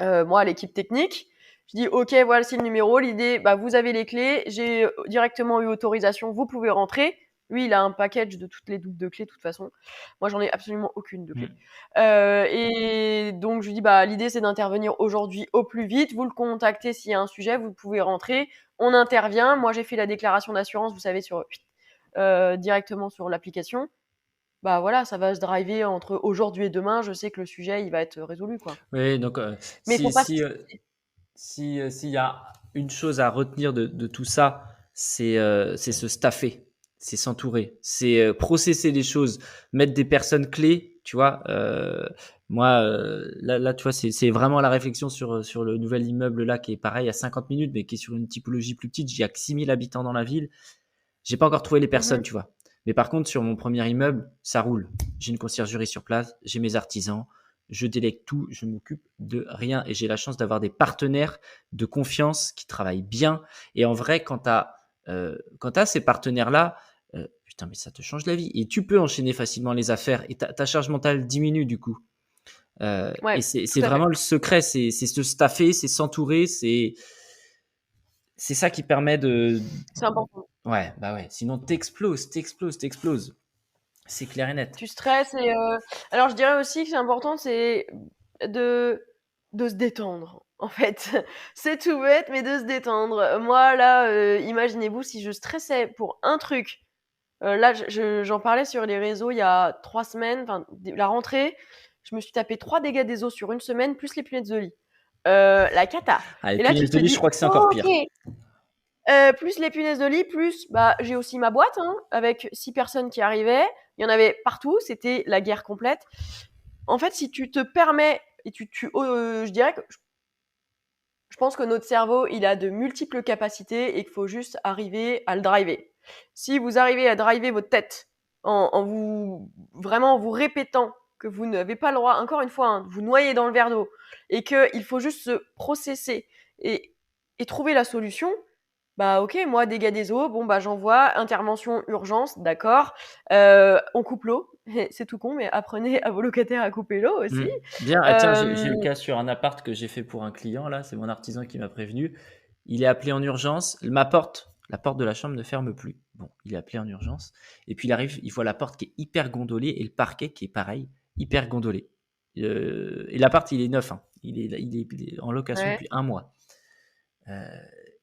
moi, à l'équipe technique. Je dis, ok, voilà, c'est le numéro. L'idée, bah, vous avez les clés. J'ai directement eu autorisation. Vous pouvez rentrer. Lui, il a un package de toutes les doubles de clés, de toute façon. Moi, j'en ai absolument aucune de clés. Et donc, je lui dis, bah, l'idée, c'est d'intervenir aujourd'hui au plus vite. Vous le contactez s'il y a un sujet. Vous pouvez rentrer. On intervient. Moi, j'ai fait la déclaration d'assurance, vous savez, directement sur l'application. Bah voilà, ça va se driver entre aujourd'hui et demain. Je sais que le sujet, il va être résolu, quoi. Oui, donc Mais il faut pas se s'il y a une chose à retenir de tout ça, c'est se staffer, c'est s'entourer, c'est processer les choses, mettre des personnes clés, tu vois. Moi, là, tu vois, c'est vraiment la réflexion sur le nouvel immeuble là qui est pareil à 50 minutes, mais qui est sur une typologie plus petite. J'ai que 6000 habitants dans la ville. J'ai pas encore trouvé les personnes, tu vois. Mais par contre, sur mon premier immeuble, ça roule. J'ai une conciergerie sur place, j'ai mes artisans, je délègue tout, je m'occupe de rien et j'ai la chance d'avoir des partenaires de confiance qui travaillent bien. Et en vrai, quand t'as ces partenaires-là, putain, mais ça te change la vie. Et tu peux enchaîner facilement les affaires et ta charge mentale diminue du coup. Ouais, Et c'est tout à vraiment fait. le secret, c'est se staffer, c'est s'entourer, c'est ça qui permet de. C'est important. Ouais, bah ouais. Sinon, t'exploses. C'est clair et net. Tu stresses et alors je dirais aussi que c'est important, c'est de se détendre. En fait, c'est tout bête, mais de se détendre. Moi là, imaginez-vous si je stressais pour un truc. Là, j'en parlais sur les réseaux il y a 3 semaines, enfin la rentrée. Je me suis tapé 3 dégâts des eaux sur une semaine, plus les punaises de lit. La cata. Ah, les Et là, tu punaises de te lit, je dis, crois que c'est encore ok, pire. plus les punaises de lit, plus bah j'ai aussi ma boîte hein, avec 6 personnes qui arrivaient. Il y en avait partout, c'était la guerre complète. En fait, si tu te permets et je dirais que je pense que notre cerveau, il a de multiples capacités et qu'il faut juste arriver à le driver. Si vous arrivez à driver votre tête en vous vraiment en vous répétant que vous n'avez pas le droit, encore une fois, hein, de vous noyer dans le verre d'eau et qu'il faut juste se processer et, et trouver la solution, bah ok, moi dégâts des eaux, bon bah j'envoie, intervention urgence, d'accord. On coupe l'eau, c'est tout con, mais apprenez à vos locataires à couper l'eau aussi. Bien, ah, tiens, j'ai Euh, le cas sur un appart que j'ai fait pour un client, là, c'est mon artisan qui m'a prévenu. Il est appelé en urgence, la porte de la chambre ne ferme plus. Bon, il est appelé en urgence. Et puis il arrive, il voit la porte qui est hyper gondolée et le parquet qui est pareil, hyper gondolé. Et l'appart, il est neuf, hein. Il est en location ouais. depuis 1 mois.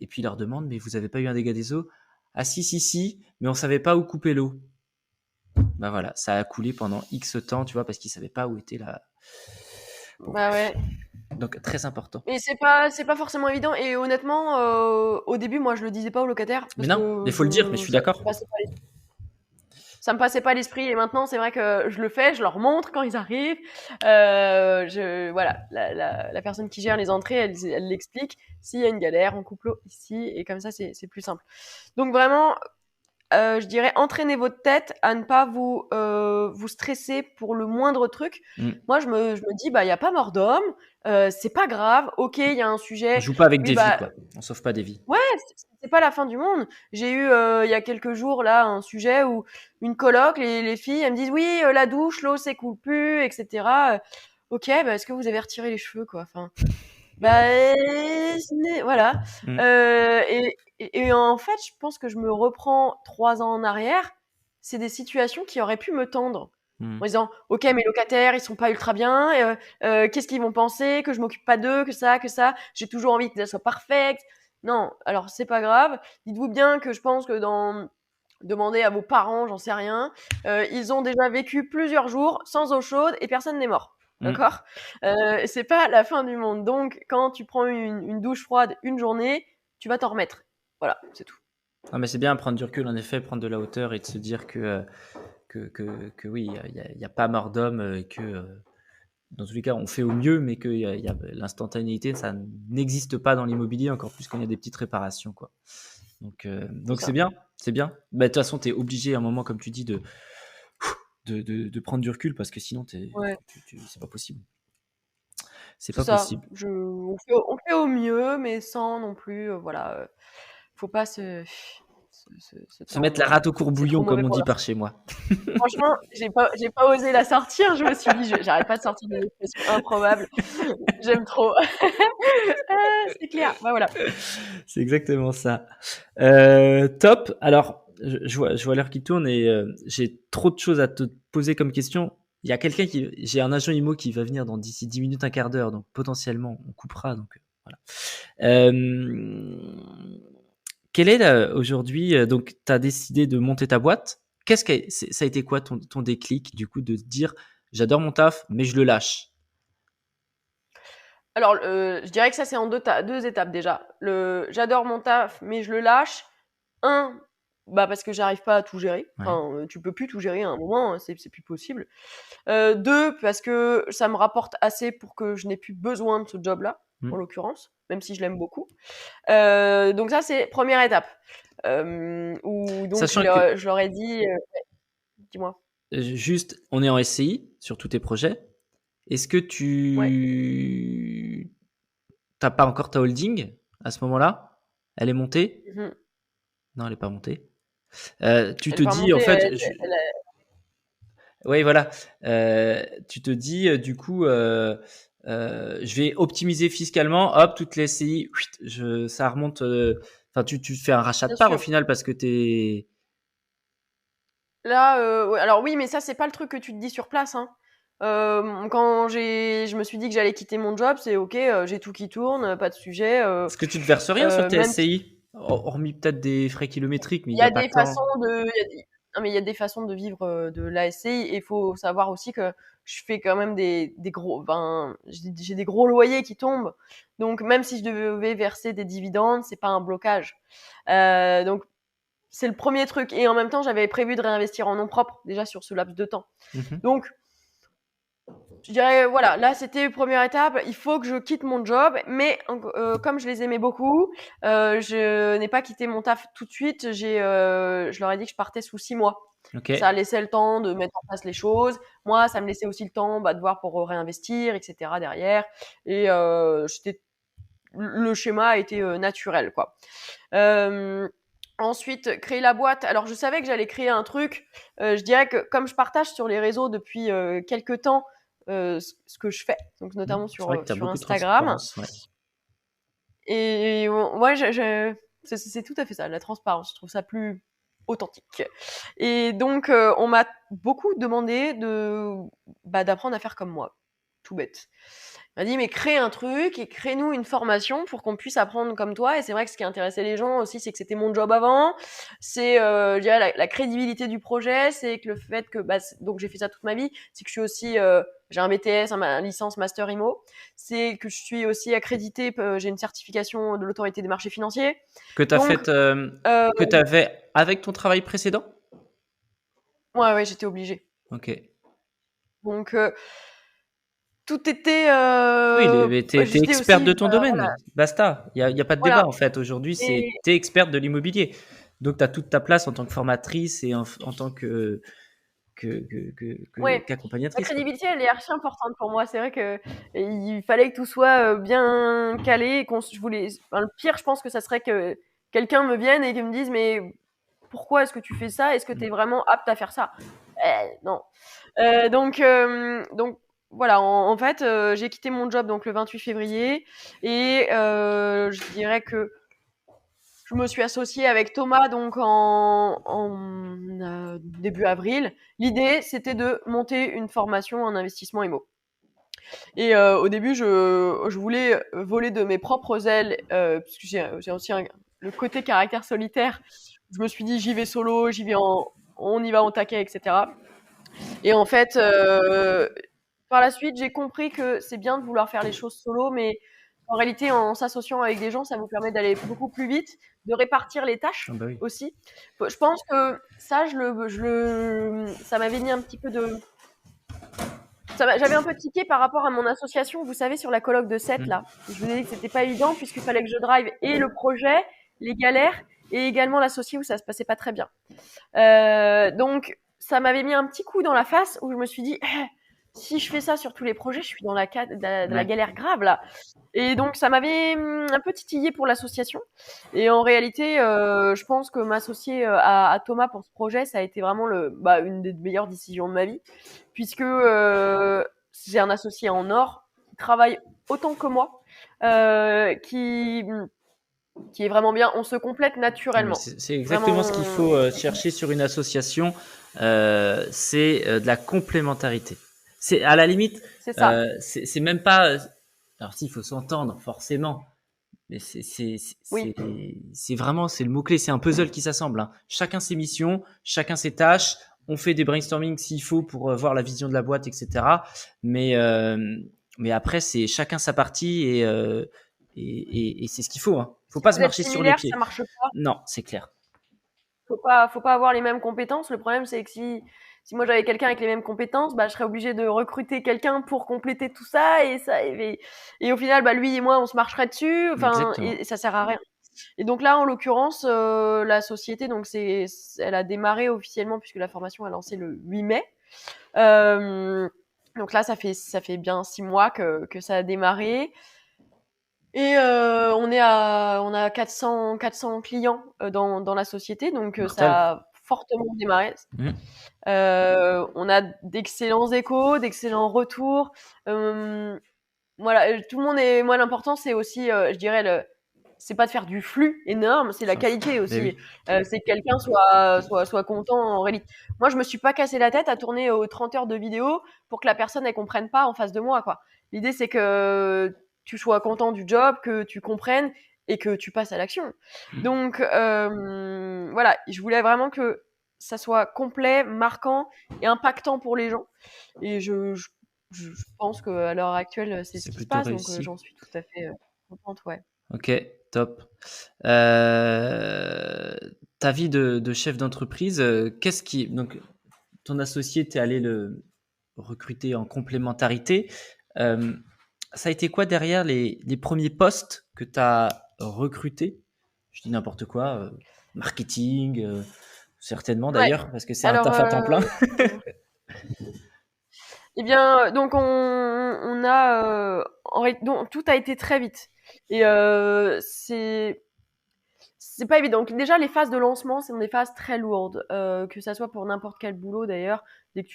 Et puis il leur demande, mais vous n'avez pas eu un dégât des eaux? Ah si, mais on savait pas où couper l'eau. Bah voilà, ça a coulé pendant X temps, tu vois, parce qu'ils savaient pas où était la. Bon, Bah bref. ouais. Donc très important. Mais c'est pas forcément évident. Et honnêtement, au début, moi, je le disais pas aux locataires Mais parce non, que il faut le dire, mais je suis ça d'accord. me passait pas ça me passait pas l'esprit. Et maintenant, c'est vrai que je le fais, je leur montre quand ils arrivent. Voilà, la personne qui gère les entrées, elle l'explique. S'il y a une galère, on coupe l'eau ici, et comme ça, c'est plus simple. Donc vraiment, je dirais entraînez votre tête à ne pas vous stresser pour le moindre truc. Mm. Moi, je me dis, bah, il n'y a pas mort d'homme, c'est pas grave, ok, il y a un On sujet, joue pas avec oui, des vies, bah, quoi. On sauve pas des vies. ouais, c'est pas la fin du monde. J'ai eu, il y a quelques jours, là, un sujet où une coloc, les filles, elles me disent, oui, la douche, l'eau s'écoule plus, etc. Ok, bah, est-ce que vous avez retiré les cheveux, quoi? Enfin, bah, voilà. Mm. Et en fait, je pense que je me reprends 3 ans en arrière. C'est des situations qui auraient pu me tendre. Mm. En disant, ok, mes locataires, ils sont pas ultra bien. Qu'est-ce qu'ils vont penser? Que je m'occupe pas d'eux, que ça. J'ai toujours envie que ça soit parfait. Non, alors c'est pas grave. Dites-vous bien que je pense que demandez à vos parents, j'en sais rien, ils ont déjà vécu plusieurs jours sans eau chaude et personne n'est mort. Mm. D'accord? C'est pas la fin du monde. Donc, quand tu prends une douche froide une journée, tu vas t'en remettre. Voilà, c'est tout. Ah, mais c'est bien prendre du recul, en effet, prendre de la hauteur et de se dire que oui, il y a pas mort d'homme et que dans tous les cas, on fait au mieux, mais que l'instantanéité, ça n'existe pas dans l'immobilier, encore plus quand il y a des petites réparations, quoi. Donc ça. c'est bien, c'est bien. Bah, de toute façon, tu es obligé à un moment, comme tu dis, de prendre du recul parce que sinon, Ouais, c'est pas possible. C'est c'est pas ça. possible. On fait au mieux, mais sans non plus, voilà, faut pas se Se mettre la rate au c'est trop courbouillon, mauvais comme on pour dit la par chez moi. franchement, j'ai pas osé la sortir. Je me suis dit, j'arrête pas de sortir des expressions improbables. J'aime trop. C'est clair. Bah voilà. C'est exactement ça. Top. Alors, je vois l'heure qui tourne et j'ai trop de choses à te poser comme question. Il y a j'ai un agent IMO qui va venir dans d'ici 10 minutes, un quart d'heure, donc potentiellement on coupera. Donc voilà. Quelle est aujourd'hui, donc tu as décidé de monter ta boîte. Ça a été quoi ton déclic du coup de te dire j'adore mon taf, mais je le lâche? Alors, je dirais que ça, c'est en deux étapes déjà. J'adore mon taf, mais je le lâche. Un, bah parce que j'arrive pas à tout gérer. Ouais. Enfin, tu peux plus tout gérer à un moment, hein, c'est plus possible. Deux, parce que ça me rapporte assez pour que je n'ai plus besoin de ce job-là, en Mm. l'occurrence, même si je l'aime beaucoup. Donc ça, c'est première étape. Où donc Sachant que je leur ai dit, dis-moi. juste, on est en SCI sur tous tes projets. Est-ce que Ouais. tu t'as pas encore ta holding à ce moment-là? Elle est montée? Mhm. Non, elle est pas montée. Tu Elle te est pas dis en montée. fait, oui, voilà. Tu te dis du coup, je vais optimiser fiscalement. Hop, toutes les SCI, ça remonte. Enfin, tu fais un rachat de Bien part au sûr. final parce que t'es. Là, ouais, alors oui, mais ça, c'est pas le truc que tu te dis sur place, hein. Quand je me suis dit que j'allais quitter mon job, c'est OK, j'ai tout qui tourne, pas de sujet. Est-ce que tu te verses rien sur tes Même si SCI? Hormis peut-être des frais kilométriques, mais il il y n'y a a pas des façons tant. de, il y a des- non, mais il y a des façons de vivre de l'ASCI, et il faut savoir aussi que je fais quand même des gros, ben, j'ai des gros loyers qui tombent. Donc même si je devais verser des dividendes, c'est pas un blocage. Donc c'est le premier truc. Et en même temps, j'avais prévu de réinvestir en nom propre déjà sur ce laps de temps. Mhm. Donc je dirais, voilà, là, c'était première étape. Il faut que je quitte mon job, mais comme je les aimais beaucoup, je n'ai pas quitté mon taf tout de suite. Je leur ai dit que je partais sous 6 mois. Ok. Ça laissait le temps de mettre en place les choses. Moi, ça me laissait aussi le temps, bah, de voir pour réinvestir, etc. derrière. Et le schéma a été naturel, quoi. Ensuite, créer la boîte. Alors, je savais que j'allais créer un truc. Je dirais que comme je partage sur les réseaux depuis quelques temps ce que je fais, donc notamment C'est vrai que tu as sur beaucoup de Instagram. transparence. Ouais. Et ouais, c'est tout à fait ça, la transparence. Je trouve ça plus authentique. Et donc, on m'a beaucoup demandé d'apprendre à faire comme moi. Tout bête. Il m'a dit, mais crée un truc et crée-nous une formation pour qu'on puisse apprendre comme toi. Et c'est vrai que ce qui intéressait les gens aussi, c'est que c'était mon job avant. C'est, je dirais, la crédibilité du projet. C'est que le fait que, donc j'ai fait ça toute ma vie. C'est que je suis aussi, j'ai un BTS, une licence Master IMO. C'est que je suis aussi accréditée, j'ai une certification de l'autorité des marchés financiers. Que tu as Donc, fait, euh, que tu avais avec ton travail précédent? ouais, j'étais obligée. Ok. Donc, tout était, Oui, mais t'es j'étais experte aussi, de ton domaine. Basta. Il y a pas de débat voilà. en fait. Aujourd'hui, Et t'es experte de l'immobilier. Donc, tu as toute ta place en tant que formatrice et en tant ouais, la qu'accompagnatrice, quoi. crédibilité, elle est archi importante pour moi. C'est vrai que il fallait que tout soit bien calé et le pire, je pense que ça serait que quelqu'un me vienne et qu'il me dise, mais pourquoi est-ce que tu fais ça? Est-ce que tu es vraiment apte à faire ça? Non. Donc voilà, en fait, j'ai quitté mon job donc le 28 février et je dirais que je me suis associée avec Thomas donc en début avril. L'idée, c'était de monter une formation en investissement IMO. Et au début, je voulais voler de mes propres ailes, parce que j'ai aussi le côté caractère solitaire. Je me suis dit, j'y vais solo, on y va en taquet, etc. Et en fait, par la suite, j'ai compris que c'est bien de vouloir faire les choses solo, mais en réalité, en s'associant avec des gens, ça vous permet d'aller beaucoup plus vite, de répartir les tâches Ah bah oui. aussi. Je pense que ça, ça m'avait mis un petit peu de. J'avais un peu tiqué par rapport à mon association, vous savez, sur la colloque de 7, là. Je vous ai dit que c'était pas évident puisqu'il fallait que je drive et le projet, les galères, et également l'associé où ça se passait pas très bien. Donc, ça m'avait mis un petit coup dans la face où je me suis dit, si je fais ça sur tous les projets, je suis dans la Ouais. galère grave, là. Et donc, ça m'avait un peu titillé pour l'association. Et en réalité, je pense que m'associer à Thomas pour ce projet, ça a été vraiment une des meilleures décisions de ma vie, puisque j'ai un associé en or qui travaille autant que moi, qui est vraiment bien. On se complète Non, mais naturellement. c'est exactement ce qu'il faut chercher sur une association, c'est de la complémentarité. C'est à la limite, C'est ça. c'est même pas. Alors s'il faut s'entendre forcément, mais Oui. c'est vraiment c'est le mot clé. C'est un puzzle qui s'assemble. Hein. Chacun ses missions, chacun ses tâches. On fait des brainstorming s'il faut pour voir la vision de la boîte, etc. Mais après c'est chacun sa partie et c'est ce qu'il faut. Hein. Faut Si pas vous se êtes marcher sur les similaires, pieds. ça marche pas. Non, c'est clair. Faut pas avoir les mêmes compétences. Le problème, c'est que si moi j'avais quelqu'un avec les mêmes compétences, je serais obligée de recruter quelqu'un pour compléter tout ça, et au final, lui et moi, on se marcherait dessus. Enfin, Exactement. et ça sert à rien. Et donc là, en l'occurrence, la société, donc elle a démarré officiellement puisque la formation a lancé le 8 mai. Donc là, ça fait bien 6 mois que ça a démarré. Et on a 400 clients dans la société, donc Mortel. ça a fortement démarré. On a d'excellents échos, d'excellents retours. Voilà, tout le monde est. Moi, l'important, c'est aussi, je dirais, c'est pas de faire du flux énorme, c'est la qualité aussi. Oui. C'est que quelqu'un soit content en réalité. Moi, je me suis pas cassé la tête à tourner aux 30 heures de vidéo pour que la personne elle comprenne pas en face de moi, quoi. L'idée, c'est que tu sois content du job, que tu comprennes et que tu passes à l'action. Donc, voilà, je voulais vraiment que ça soit complet, marquant et impactant pour les gens. Et je pense qu'à l'heure actuelle, c'est ce qui se plutôt passe, donc réussi. j'en suis tout à fait contente, ouais. Ok, top. Ta vie de chef d'entreprise, donc ton associé, t'es allé le recruter en complémentarité. Ça a été quoi derrière les premiers postes que tu as recrutés? Je dis n'importe quoi, marketing, certainement Ouais. d'ailleurs, parce que c'est un Alors, taf à temps plein. eh bien, donc on a donc tout a été très vite, et c'est pas évident. Donc déjà, les phases de lancement, c'est des phases très lourdes, que ça soit pour n'importe quel boulot d'ailleurs. Dès que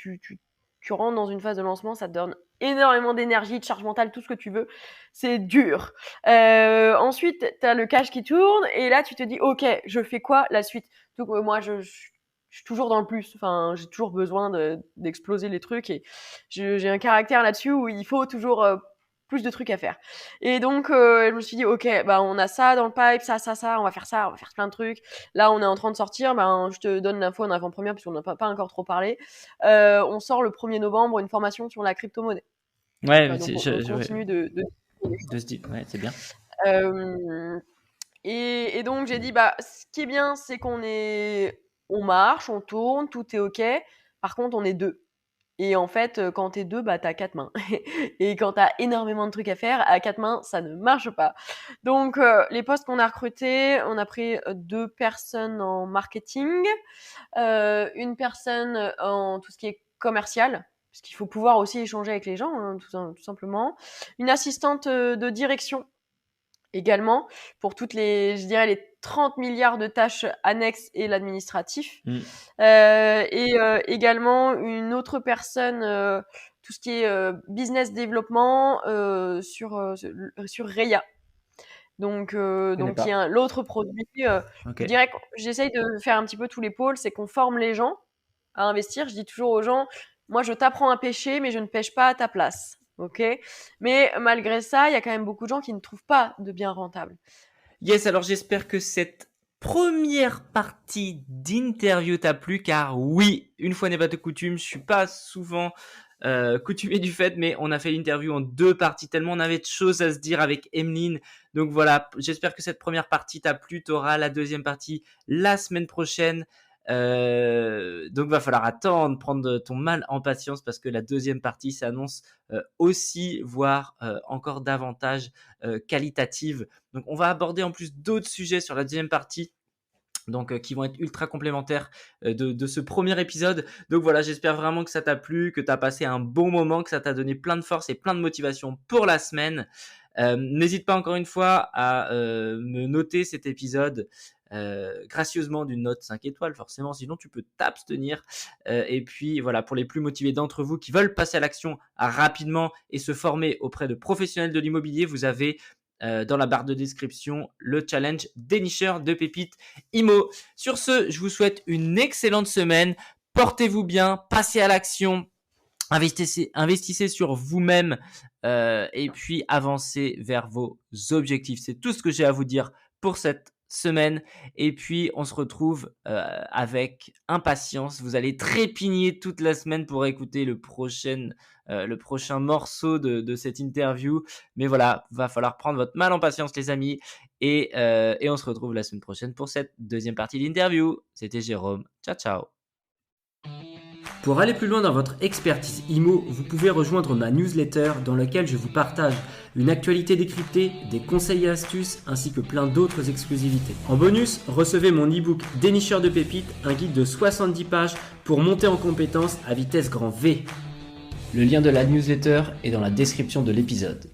tu rentres dans une phase de lancement, ça te donne énormément d'énergie, de charge mentale, tout ce que tu veux. C'est dur. Ensuite, t'as le cash qui tourne, et là, tu te dis, ok, je fais quoi la suite? Donc moi, je suis toujours dans le plus. Enfin, j'ai toujours besoin d'exploser les trucs, et j'ai un caractère là-dessus où il faut toujours plus de trucs à faire. Et donc, je me suis dit, ok, on a ça dans le pipe, ça, on va faire plein de trucs. Là, on est en train de sortir, je te donne l'info en avant-première puisqu'on n'a pas encore trop parlé. On sort le 1er novembre une formation sur la crypto-monnaie. Ouais, Donc, on continue de se dire, ouais, c'est bien. Et donc, j'ai dit, ce qui est bien, c'est on marche, on tourne, tout est ok. Par contre, on est 2. Et en fait, quand t'es 2, t'as 4 mains. Et quand t'as énormément de trucs à faire, à 4 mains, ça ne marche pas. Donc, les postes qu'on a recrutés, on a pris 2 personnes en marketing, une personne en tout ce qui est commercial, parce qu'il faut pouvoir aussi échanger avec les gens, hein, tout simplement. Une assistante de direction également, pour je dirais, les 30 milliards de tâches annexes et l'administratif. Et également une autre personne, tout ce qui est business développement sur Reya. Donc qui est l'autre produit. Okay. Je dirais que j'essaye de faire un petit peu tous les pôles, c'est qu'on forme les gens à investir. Je dis toujours aux gens, moi je t'apprends à pêcher, mais je ne pêche pas à ta place. Ok. Mais malgré ça, il y a quand même beaucoup de gens qui ne trouvent pas de biens rentables. Yes, alors j'espère que cette première partie d'interview t'a plu, car oui, une fois n'est pas de coutume, je suis pas souvent coutumier du fait, mais on a fait l'interview en 2 parties tellement on avait de choses à se dire avec Emeline. Donc voilà, j'espère que cette première partie t'a plu. T'auras la deuxième partie la semaine prochaine. Donc va falloir attendre, prendre ton mal en patience, parce que la deuxième partie s'annonce aussi, voire encore davantage qualitative. Donc on va aborder en plus d'autres sujets sur la deuxième partie, donc qui vont être ultra complémentaires de ce premier épisode. Donc voilà, j'espère vraiment que ça t'a plu, que tu as passé un bon moment, que ça t'a donné plein de force et plein de motivation pour la semaine. N'hésite pas encore une fois à me noter cet épisode gracieusement d'une note 5 étoiles, forcément, sinon tu peux t'abstenir. Et puis voilà, pour les plus motivés d'entre vous qui veulent passer à l'action rapidement et se former auprès de professionnels de l'immobilier, vous avez dans la barre de description le challenge dénicheur de pépites IMO. Sur ce, je vous souhaite une excellente semaine. Portez-vous bien, passez à l'action, investissez sur vous-même et puis avancez vers vos objectifs. C'est tout ce que j'ai à vous dire pour cette semaine. Et puis, on se retrouve avec impatience. Vous allez trépigner toute la semaine pour écouter le prochain morceau de cette interview. Mais voilà, va falloir prendre votre mal en patience, les amis. Et on se retrouve la semaine prochaine pour cette deuxième partie d'interview. C'était Jérôme. Ciao, ciao. Pour aller plus loin dans votre expertise IMO, vous pouvez rejoindre ma newsletter dans laquelle je vous partage une actualité décryptée, des conseils et astuces ainsi que plein d'autres exclusivités. En bonus, recevez mon e-book Dénicheur de pépites, un guide de 70 pages pour monter en compétences à vitesse grand V. Le lien de la newsletter est dans la description de l'épisode.